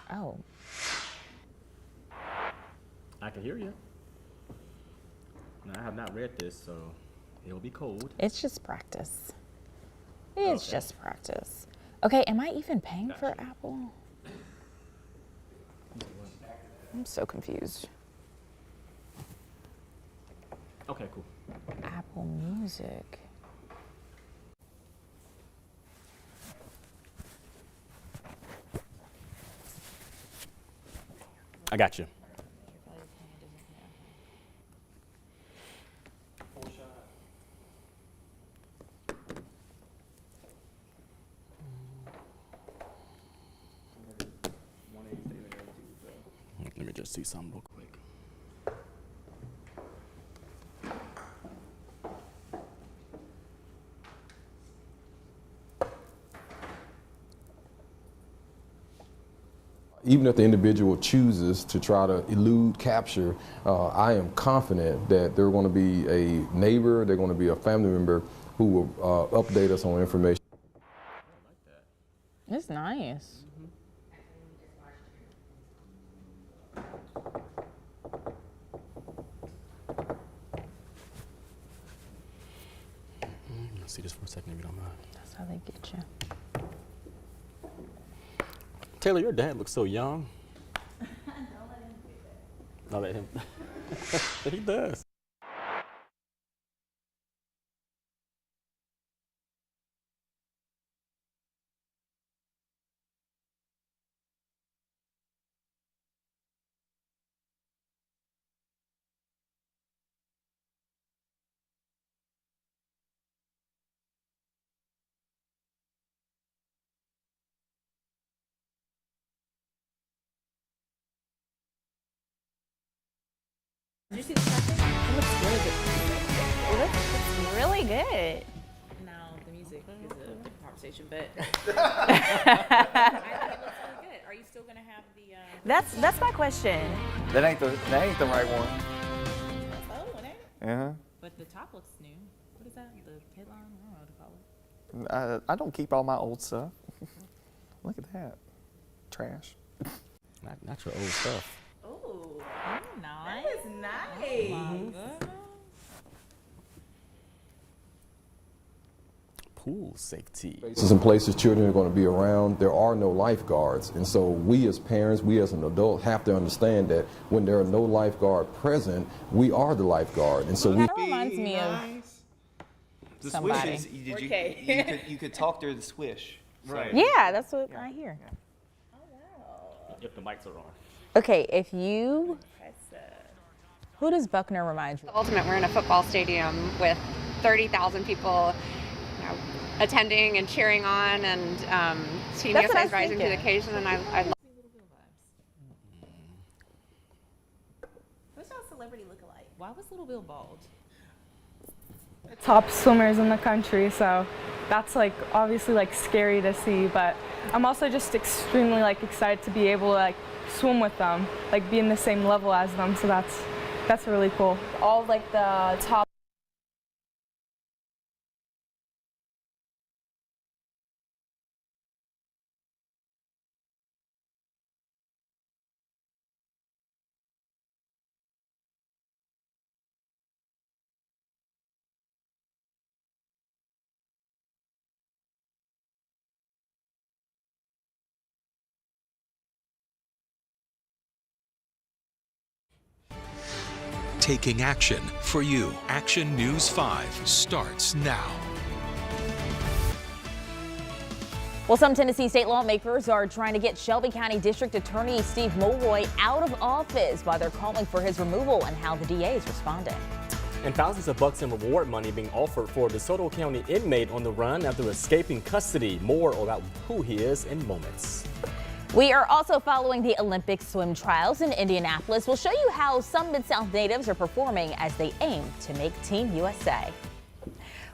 Oh, I can hear you. Now, I have not read this, so it'll be cold. it's just practice. It's Okay. just practice. Okay, am I even paying for Gotcha. Apple? I'm so confused. Okay, cool. Apple Music. I got you. Let me just see something real quick. Even if the individual chooses to try to elude capture, I am confident that they're going to be a neighbor, they're going to be a family member who will update us on information. It's nice. Let's see this for a second if you don't mind. That's how they get you. Taylor, your dad looks so young. Don't let him. He does. Did you see the traffic? It looks really good. It looks really good. No, the music is a different conversation, but I think it looks really good. Are you still gonna have the? That's my question. That ain't the right one. Oh, ain't it? Uh-huh. But the top looks new. What is that? The headline? I don't know what to call it. I don't keep all my old stuff. Look at that. Trash. Not your old stuff. Oh, nice. That is nice. Pool safety. Spaces and places children are going to be around, there are no lifeguards. And so we as parents, we as an adult have to understand that when there are no lifeguard present, we are the lifeguard. And so we That reminds me of The somebody. swishes, you could talk through the swish. Right. Yeah, that's what I hear. If the mics are on. Okay, who does Buckner remind you of? Ultimate, we're in a football stadium with 30,000 people, attending and cheering on, and Team That's what I USA is was rising to the thinking. occasion, and I love. What's our celebrity look alike? Why was Little Bill bald? Top swimmers in the country, so that's like obviously like scary to see, but I'm also just extremely like excited to be able to like swim with them, like be in the same level as them, so that's really cool. All like the top Taking action for you. Action News 5 starts now. Well, some Tennessee state lawmakers are trying to get Shelby County District Attorney Steve Mulroy out of office while they're calling for his removal and how the DA is responding. And thousands of bucks in reward money being offered for a DeSoto County inmate on the run after escaping custody. More about who he is in moments. We are also following the Olympic swim trials in Indianapolis. We'll show you how some Mid-South natives are performing as they aim to make Team USA.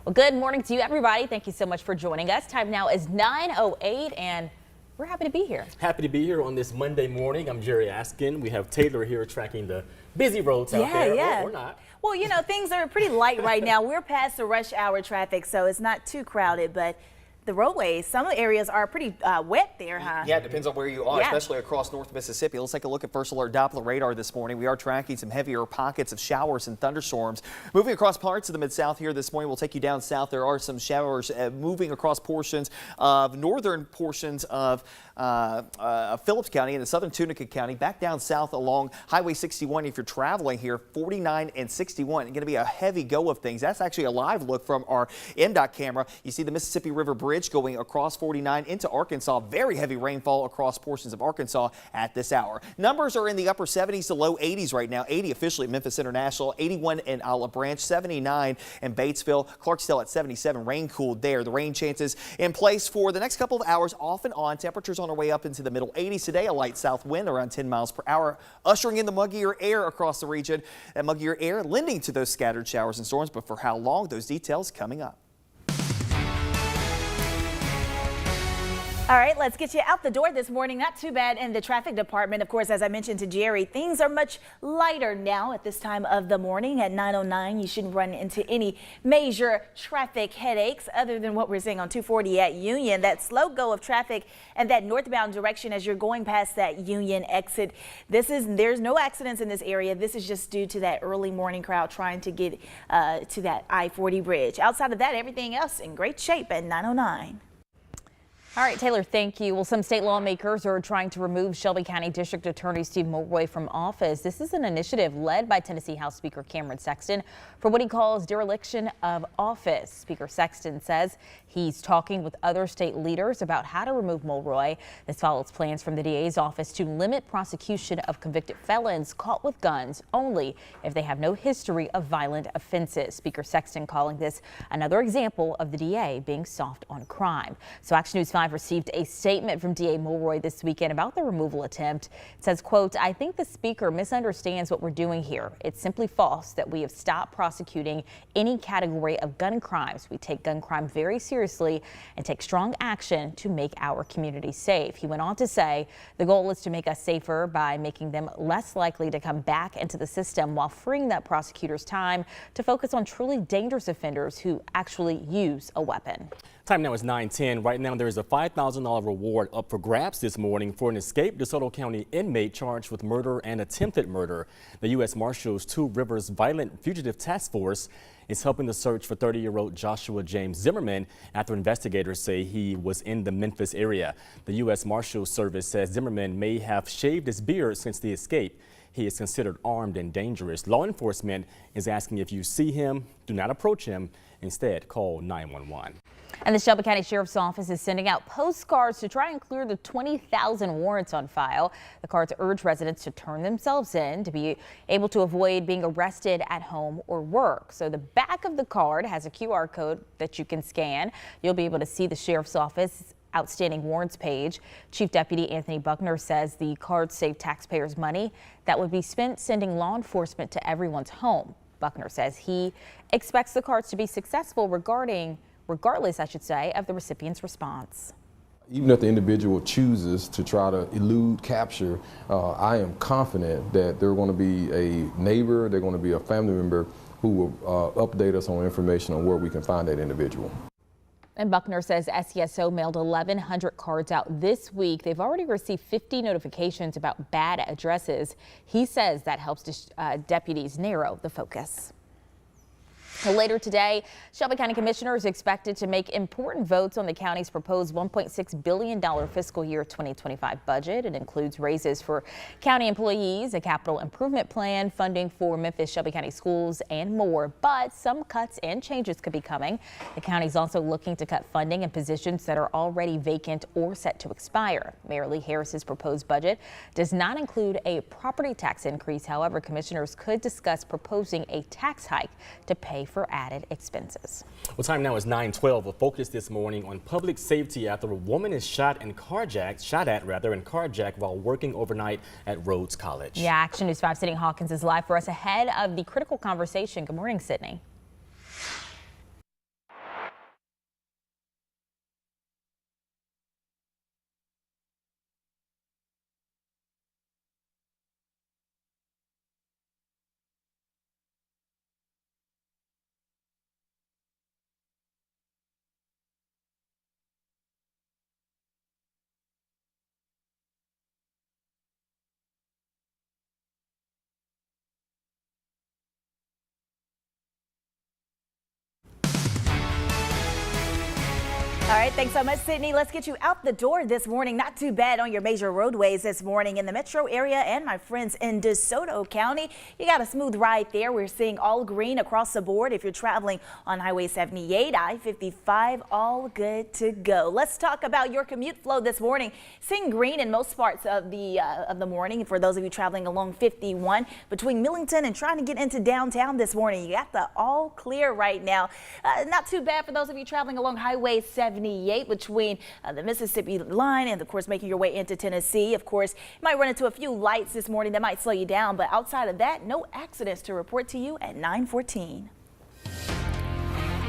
Well, good morning to you, everybody. Thank you so much for joining us. Time now is 9:08, and we're happy to be here. Happy to be here on this Monday morning. I'm Jerry Askin. We have Taylor here tracking the busy roads out there, or not. Well, you know, things are pretty light right now. We're past the rush hour traffic, so it's not too crowded, but the roadways, some areas are pretty wet there, huh? Yeah, it depends on where you are, Yeah. especially across North Mississippi. Let's take a look at First Alert Doppler radar this morning. We are tracking some heavier pockets of showers and thunderstorms. Moving across parts of the Mid-South here this morning, we'll take you down south. There are some showers moving across portions of northern portions of Phillips County and the southern Tunica County, back down south along Highway 61. If you're traveling here, 49 and 61, going to be a heavy go of things. That's actually a live look from our NDOT camera. You see the Mississippi River Bridge going across 49 into Arkansas. Very heavy rainfall across portions of Arkansas at this hour. Numbers are in the upper 70s to low 80s right now. 80 officially at Memphis International, 81 in Olive Branch, 79 in Batesville, Clarksdale at 77. Rain cooled there. The rain chances in place for the next couple of hours off and on. Temperatures on our way up into the middle 80s today. A light south wind around 10 miles per hour, ushering in the muggier air across the region. That muggier air lending to those scattered showers and storms, but for how long, those details coming up. All right, let's get you out the door this morning. Not too bad in the traffic department. Of course, as I mentioned to Jerry, things are much lighter now at this time of the morning. At 9:09, you shouldn't run into any major traffic headaches other than what we're seeing on 240 at Union. That slow go of traffic and that northbound direction as you're going past that Union exit. There's no accidents in this area. This is just due to that early morning crowd trying to get to that I-40 bridge. Outside of that, everything else in great shape at 9:09. All right, Taylor, thank you. Well, some state lawmakers are trying to remove Shelby County District Attorney Steve Mulroy from office. This is an initiative led by Tennessee House Speaker Cameron Sexton for what he calls dereliction of office. Speaker Sexton says he's talking with other state leaders about how to remove Mulroy. This follows plans from the DA's office to limit prosecution of convicted felons caught with guns only if they have no history of violent offenses. Speaker Sexton calling this another example of the DA being soft on crime. So Action News 5 5 received a statement from DA Mulroy this weekend about the removal attempt. It says, quote, "I think the speaker misunderstands what we're doing here. It's simply false that we have stopped prosecuting any category of gun crimes. We take gun crime very seriously and take strong action to make our community safe." He went on to say the goal is to make us safer by making them less likely to come back into the system while freeing up prosecutors' time to focus on truly dangerous offenders who actually use a weapon. Time now is 9:10. Right now there is a $5,000 reward up for grabs this morning for an escaped DeSoto County inmate charged with murder and attempted murder. The U.S. Marshals Two Rivers Violent Fugitive Task Force is helping the search for 30-year-old Joshua James Zimmerman after investigators say he was in the Memphis area. The U.S. Marshals Service says Zimmerman may have shaved his beard since the escape. He is considered armed and dangerous. Law enforcement is asking if you see him, do not approach him. Instead, call 911. And the Shelby County Sheriff's Office is sending out postcards to try and clear the 20,000 warrants on file. The cards urge residents to turn themselves in to be able to avoid being arrested at home or work. So the back of the card has a QR code that you can scan. You'll be able to see the Sheriff's Office outstanding warrants page. Chief Deputy Anthony Buckner says the cards save taxpayers money that would be spent sending law enforcement to everyone's home. Buckner says he expects the cards to be successful regardless, I should say, of the recipient's response. Even if the individual chooses to try to elude capture, I am confident that they're going to be a neighbor, they're going to be a family member who will update us on information on where we can find that individual. And Buckner says SCSO mailed 1,100 cards out this week. They've already received 50 notifications about bad addresses. He says that helps deputies narrow the focus. Later today, Shelby County Commissioners are expected to make important votes on the county's proposed $1.6 billion fiscal year 2025 budget. It includes raises for county employees, a capital improvement plan, funding for Memphis Shelby County schools, and more. But some cuts and changes could be coming. The county is also looking to cut funding in positions that are already vacant or set to expire. Mayor Lee Harris's proposed budget does not include a property tax increase. However, commissioners could discuss proposing a tax hike to pay for added expenses. Well, time now is 9:12. A focus this morning on public safety after a woman is shot at and carjacked while working overnight at Rhodes College. Yeah, Action News 5 Sydney Hawkins is live for us ahead of the critical conversation. Good morning, Sydney. All right, thanks so much, Sydney. Let's get you out the door this morning. Not too bad on your major roadways this morning in the metro area and my friends in DeSoto County. You got a smooth ride there. We're seeing all green across the board. If you're traveling on Highway 78, I-55, all good to go. Let's talk about your commute flow this morning. Seeing green in most parts of the morning. For those of you traveling along 51 between Millington and trying to get into downtown this morning, you got the all clear right now. Not too bad for those of you traveling along Highway 78 between the Mississippi line and, of course, making your way into Tennessee. Of course, you might run into a few lights this morning that might slow you down, but outside of that, no accidents to report to you at 9:14.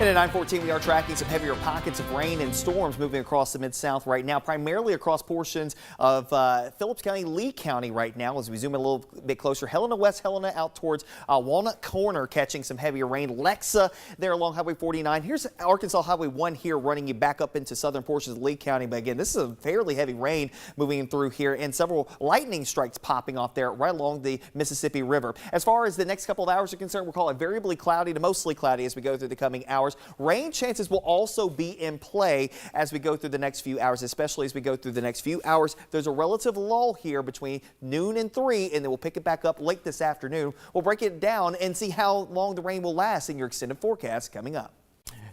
And at 9:14, we are tracking some heavier pockets of rain and storms moving across the Mid-South right now, primarily across portions of Phillips County, Lee County right now. As we zoom in a little bit closer, Helena, West Helena out towards Walnut Corner catching some heavier rain. Lexa there along Highway 49. Here's Arkansas Highway 1 here running you back up into southern portions of Lee County. But again, this is a fairly heavy rain moving through here and several lightning strikes popping off there right along the Mississippi River. As far as the next couple of hours are concerned, we'll call it variably cloudy to mostly cloudy as we go through the coming hours. Rain chances will also be in play as we go through the next few hours, especially as we go through the next few hours. There's a relative lull here between noon and 3, and then we'll pick it back up late this afternoon. We'll break it down and see how long the rain will last in your extended forecast coming up.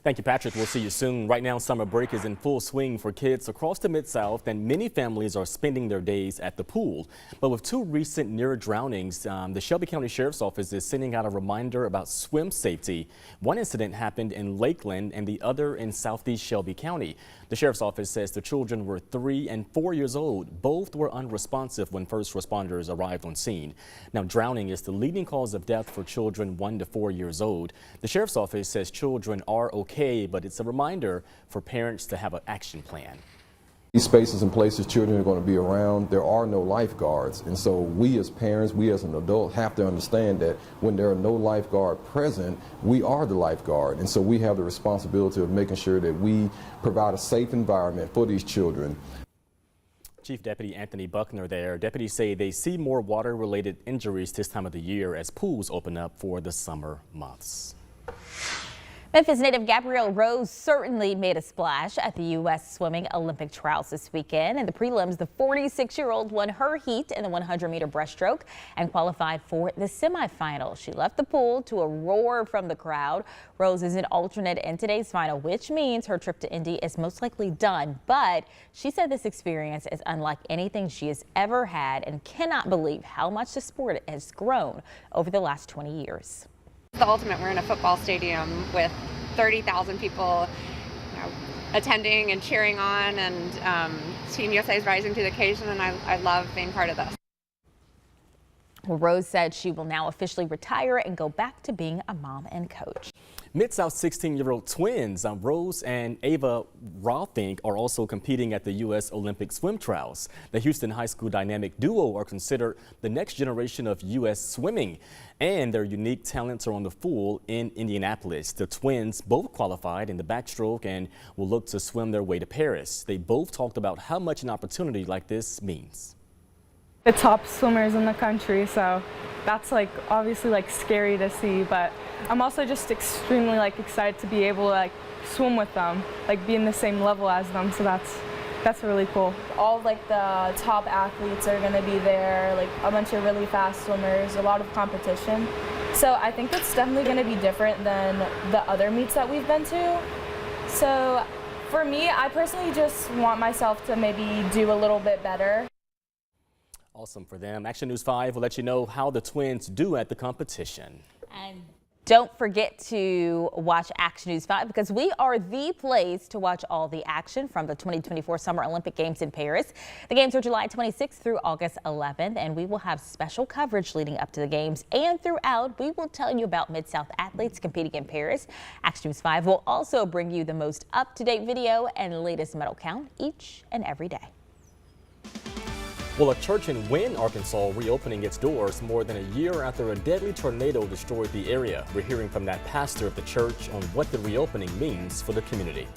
Thank you, Patrick. We'll see you soon. Right now, summer break is in full swing for kids across the Mid-South, and many families are spending their days at the pool. But with two recent near drownings, the Shelby County Sheriff's Office is sending out a reminder about swim safety. One incident happened in Lakeland and the other in Southeast Shelby County. The Sheriff's Office says the children were 3 and 4 years old. Both were unresponsive when first responders arrived on scene. Now, drowning is the leading cause of death for children 1 to 4 years old. The Sheriff's Office says children are okay, but it's a reminder for parents to have an action plan. These spaces and places children are going to be around, there are no lifeguards. And so we as parents, we as an adult have to understand that when there are no lifeguard present, we are the lifeguard. And so we have the responsibility of making sure that we provide a safe environment for these children. Chief Deputy Anthony Buckner there. Deputies say they see more water-related injuries this time of the year as pools open up for the summer months. Memphis native Gabrielle Rose certainly made a splash at the U.S. Swimming Olympic trials this weekend. In the prelims, the 46-year-old won her heat in the 100-meter breaststroke and qualified for the semifinal. She left the pool to a roar from the crowd. Rose is an alternate in today's final, which means her trip to Indy is most likely done. But she said this experience is unlike anything she has ever had and cannot believe how much the sport has grown over the last 20 years. The ultimate, we're in a football stadium with 30,000 people attending and cheering on, and Team USA is rising to the occasion, and I love being part of this. Well, Rose said she will now officially retire and go back to being a mom and coach. Mid-South 16-year-old twins Rose and Ava Rothink are also competing at the U.S. Olympic swim trials. The Houston High School dynamic duo are considered the next generation of U.S. swimming, and their unique talents are on the full in Indianapolis. The twins both qualified in the backstroke and will look to swim their way to Paris. They both talked about how much an opportunity like this means. The top swimmers in the country, so that's obviously scary to see, but I'm also just extremely excited to be able to swim with them, be in the same level as them, so that's really cool. All the top athletes are going to be there, a bunch of really fast swimmers, a lot of competition. So I think it's definitely going to be different than the other meets that we've been to. So for me, I personally just want myself to maybe do a little bit better. Awesome for them. Action News 5 will let you know how the twins do at the competition. And don't forget to watch Action News 5 because we are the place to watch all the action from the 2024 Summer Olympic Games in Paris. The games are July 26th through August 11th, and we will have special coverage leading up to the games. And throughout, we will tell you about Mid-South athletes competing in Paris. Action News 5 will also bring you the most up-to-date video and latest medal count each and every day. Well, a church in Wynne, Arkansas, reopening its doors more than a year after a deadly tornado destroyed the area. We're hearing from that pastor of the church on what the reopening means for the community.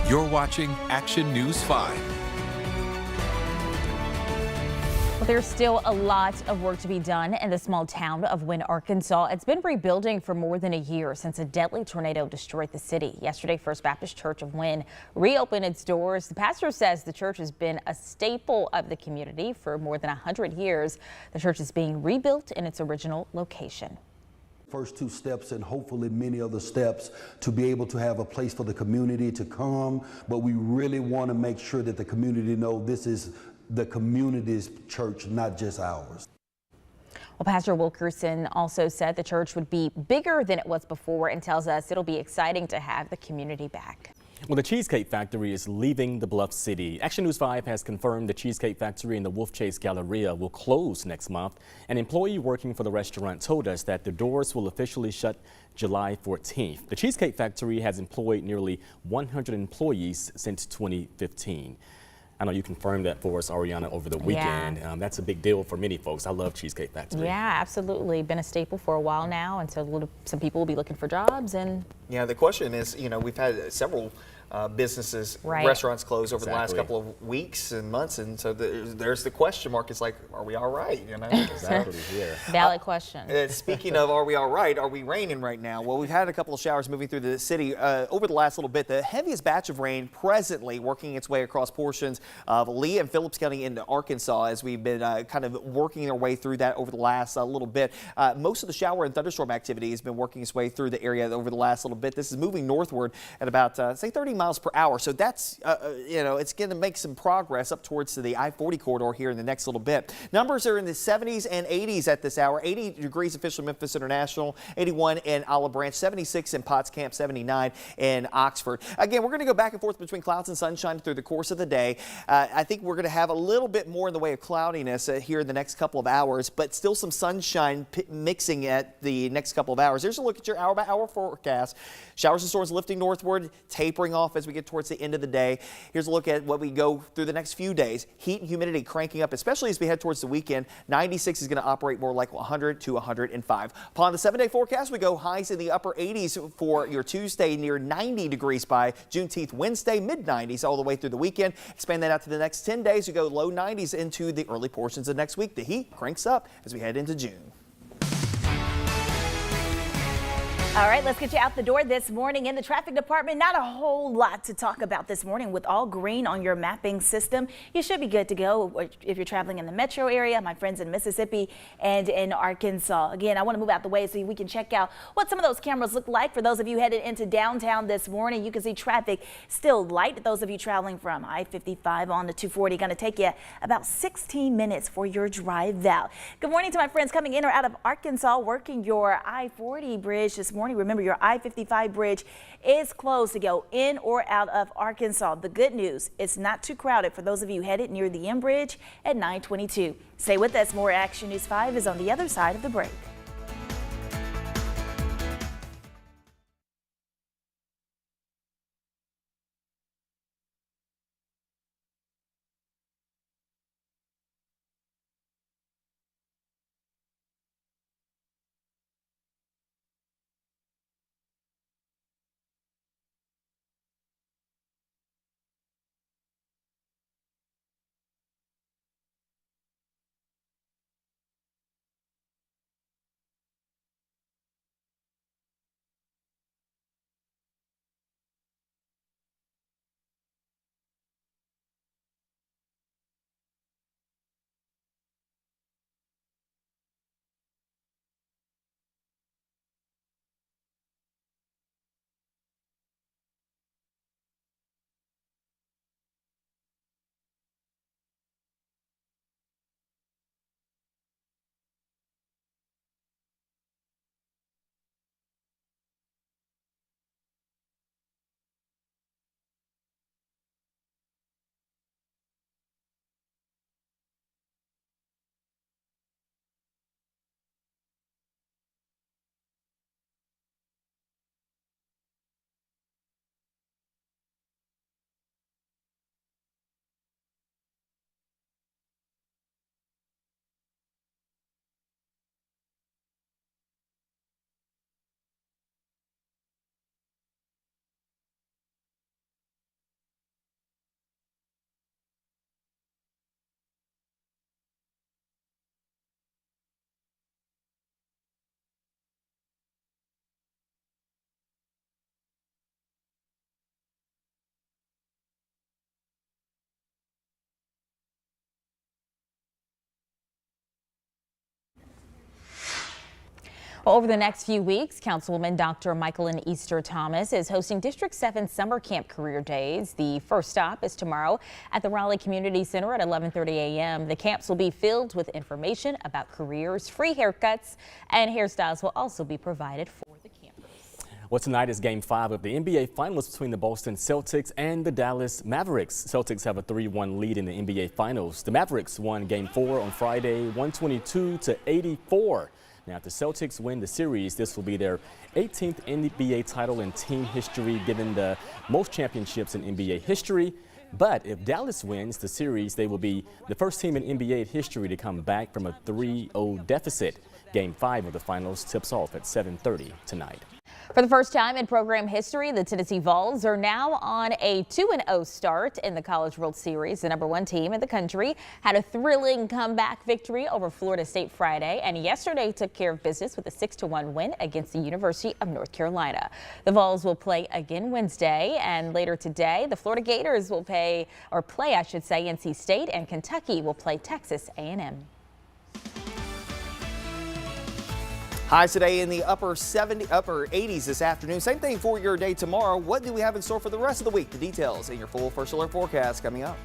You're watching Action News 5. Well, there's still a lot of work to be done in the small town of Wynne, Arkansas. It's been rebuilding for more than a year since a deadly tornado destroyed the city. Yesterday, First Baptist Church of Wynne reopened its doors. The pastor says the church has been a staple of the community for more than 100 years. The church is being rebuilt in its original location. First two steps and hopefully many other steps to be able to have a place for the community to come, but we really want to make sure that the community know this is the community's church, not just ours. Well, Pastor Wilkerson also said the church would be bigger than it was before and tells us it'll be exciting to have the community back. Well, the Cheesecake Factory is leaving the Bluff City. Action News 5 has confirmed the Cheesecake Factory in the Wolf Chase Galleria will close next month. An employee working for the restaurant told us that the doors will officially shut July 14th. The Cheesecake Factory has employed nearly 100 employees since 2015. I know you confirmed that for us, Ariana, over the weekend. Yeah. That's a big deal for many folks. I love Cheesecake Factory. Yeah, absolutely. Been a staple for a while now, and so some people will be looking for jobs. And Yeah, the question is, we've had several businesses, Right. restaurants close over the last Exactly. couple of weeks and months, and so there's the question mark. It's like, are we all right? Exactly, yeah. valid question. Speaking of, are we all right? Are we raining right now? Well, we've had a couple of showers moving through the city over the last little bit. The heaviest batch of rain presently working its way across portions of Lee and Phillips County into Arkansas as we've been kind of working our way through that over the last little bit. Most of the shower and thunderstorm activity has been working its way through the area over the last little bit. This is moving northward at about, say, 30 miles per hour. So that's, it's going to make some progress up towards the I-40 corridor here in the next little bit. Numbers are in the 70s and 80s at this hour. 80 degrees official Memphis International, 81 in Olive Branch, 76 in Potts Camp, 79 in Oxford. Again, we're going to go back and forth between clouds and sunshine through the course of the day. I think we're going to have a little bit more in the way of cloudiness here in the next couple of hours, but still some sunshine mixing at the next couple of hours. Here's a look at your hour-by-hour forecast. Showers and storms lifting northward, tapering off as we get towards the end of the day. Here's a look at what we go through the next few days. Heat and humidity cranking up, especially as we head towards the weekend. 96 is going to operate more like 100 to 105. Upon the 7-day forecast, we go highs in the upper 80s for your Tuesday, near 90 degrees by Juneteenth Wednesday, mid-90s all the way through the weekend. Expand that out to the next 10 days. We go low 90s into the early portions of next week. The heat cranks up as we head into June. All right, let's get you out the door this morning in the traffic department. Not a whole lot to talk about this morning. With all green on your mapping system, you should be good to go if you're traveling in the metro area, my friends in Mississippi and in Arkansas. Again, I want to move out the way so we can check out what some of those cameras look like. For those of you headed into downtown this morning, you can see traffic still light. Those of you traveling from I-55 on to 240, going to take you about 16 minutes for your drive out. Good morning to my friends coming in or out of Arkansas, working your I-40 bridge this morning. Remember, your I-55 bridge is closed to go in or out of Arkansas. The good news, it's not too crowded for those of you headed near the M Bridge at 922. Stay with us. More Action News 5 is on the other side of the break. Well, over the next few weeks, Councilwoman Dr. Michaeline Easter Thomas is hosting District 7 Summer Camp Career Days. The first stop is tomorrow at the Raleigh Community Center at 11:30 a.m. The camps will be filled with information about careers, free haircuts, and hairstyles will also be provided for the campers. Well, tonight is Game 5 of the NBA Finals between the Boston Celtics and the Dallas Mavericks. Celtics have a 3-1 lead in the NBA Finals. The Mavericks won Game 4 on Friday, 122-84. Now, if the Celtics win the series, this will be their 18th NBA title in team history, given the most championships in NBA history. But if Dallas wins the series, they will be the first team in NBA history to come back from a 3-0 deficit. Game 5 of the finals tips off at 7:30 tonight. For the first time in program history, the Tennessee Vols are now on a 2-0 start in the College World Series. The #1 team in the country had a thrilling comeback victory over Florida State Friday, and yesterday took care of business with a 6-1 win against the University of North Carolina. The Vols will play again Wednesday, and later today, the Florida Gators will play NC State, and Kentucky will play Texas A&M. Highs today in the upper 80s this afternoon. Same thing for your day tomorrow. What do we have in store for the rest of the week? The details in your full First Alert forecast coming up.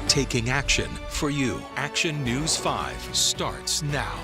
Taking action for you. Action News 5 starts now.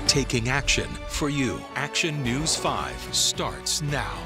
taking action for you. Action News 5 starts now.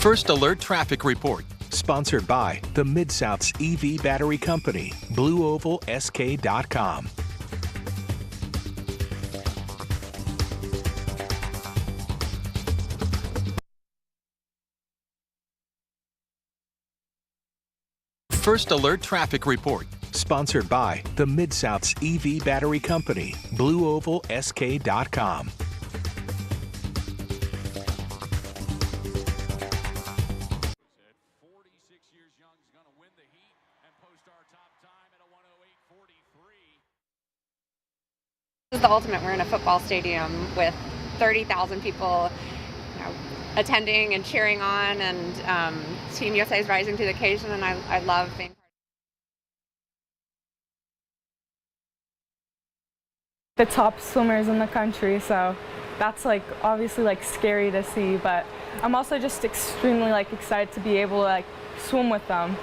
First Alert Traffic Report, sponsored by the Mid-South's EV Battery Company, BlueOvalSK.com. First Alert Traffic Report, sponsored by the Mid-South's EV Battery Company, BlueOvalSK.com. This is the ultimate. We're in a football stadium with 30,000 people, attending and cheering on, and Team USA is rising to the occasion, and I love being the top swimmers in the country, so that's like obviously like scary to see, but I'm also just extremely like excited to be able to like swim with them.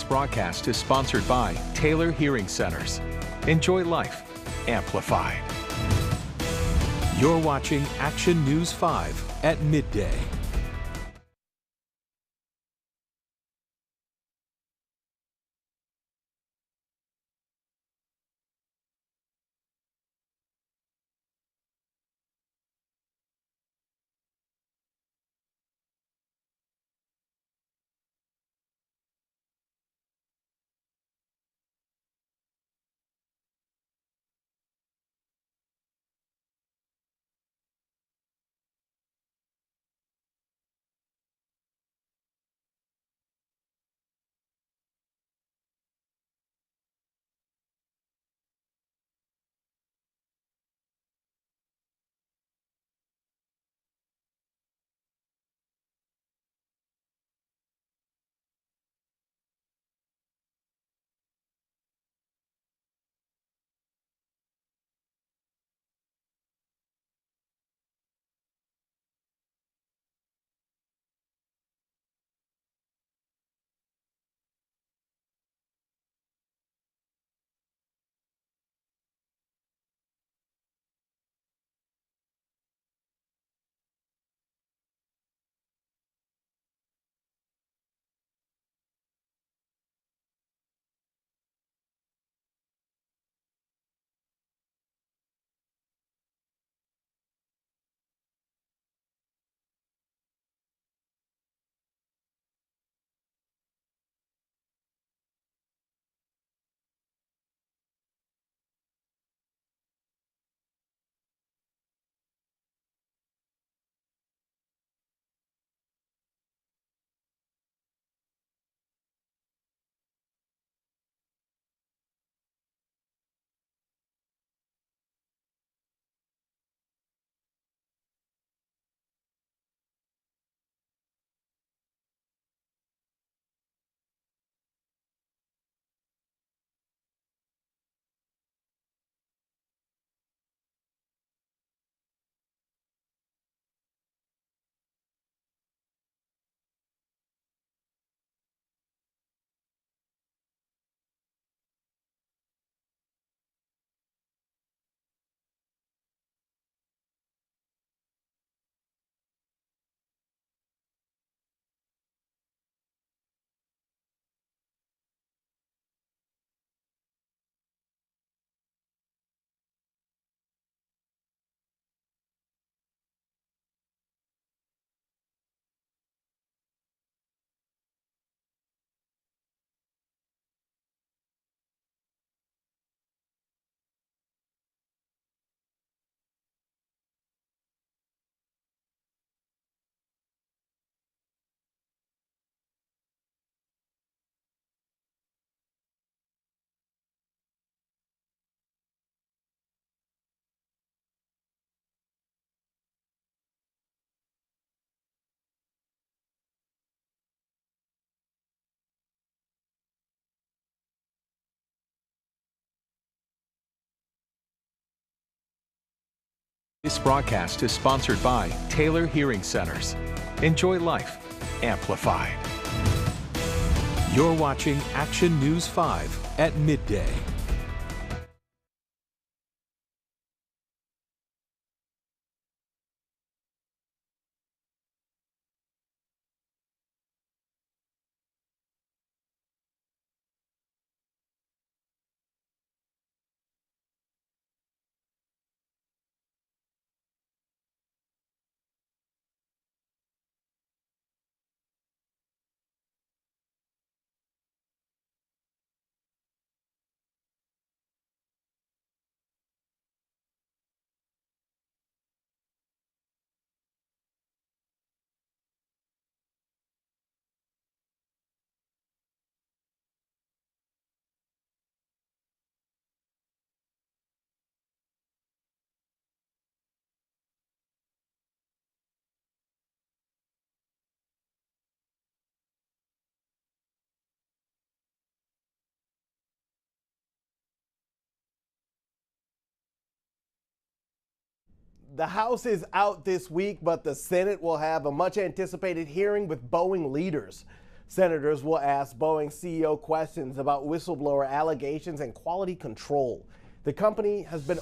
This broadcast is sponsored by Taylor Hearing Centers. Enjoy life amplified. You're watching Action News 5 at midday. This broadcast is sponsored by Taylor Hearing Centers. Enjoy life amplified. You're watching Action News 5 at midday. The House is out this week, but the Senate will have a much anticipated hearing with Boeing leaders. Senators will ask Boeing CEO questions about whistleblower allegations and quality control. The company has been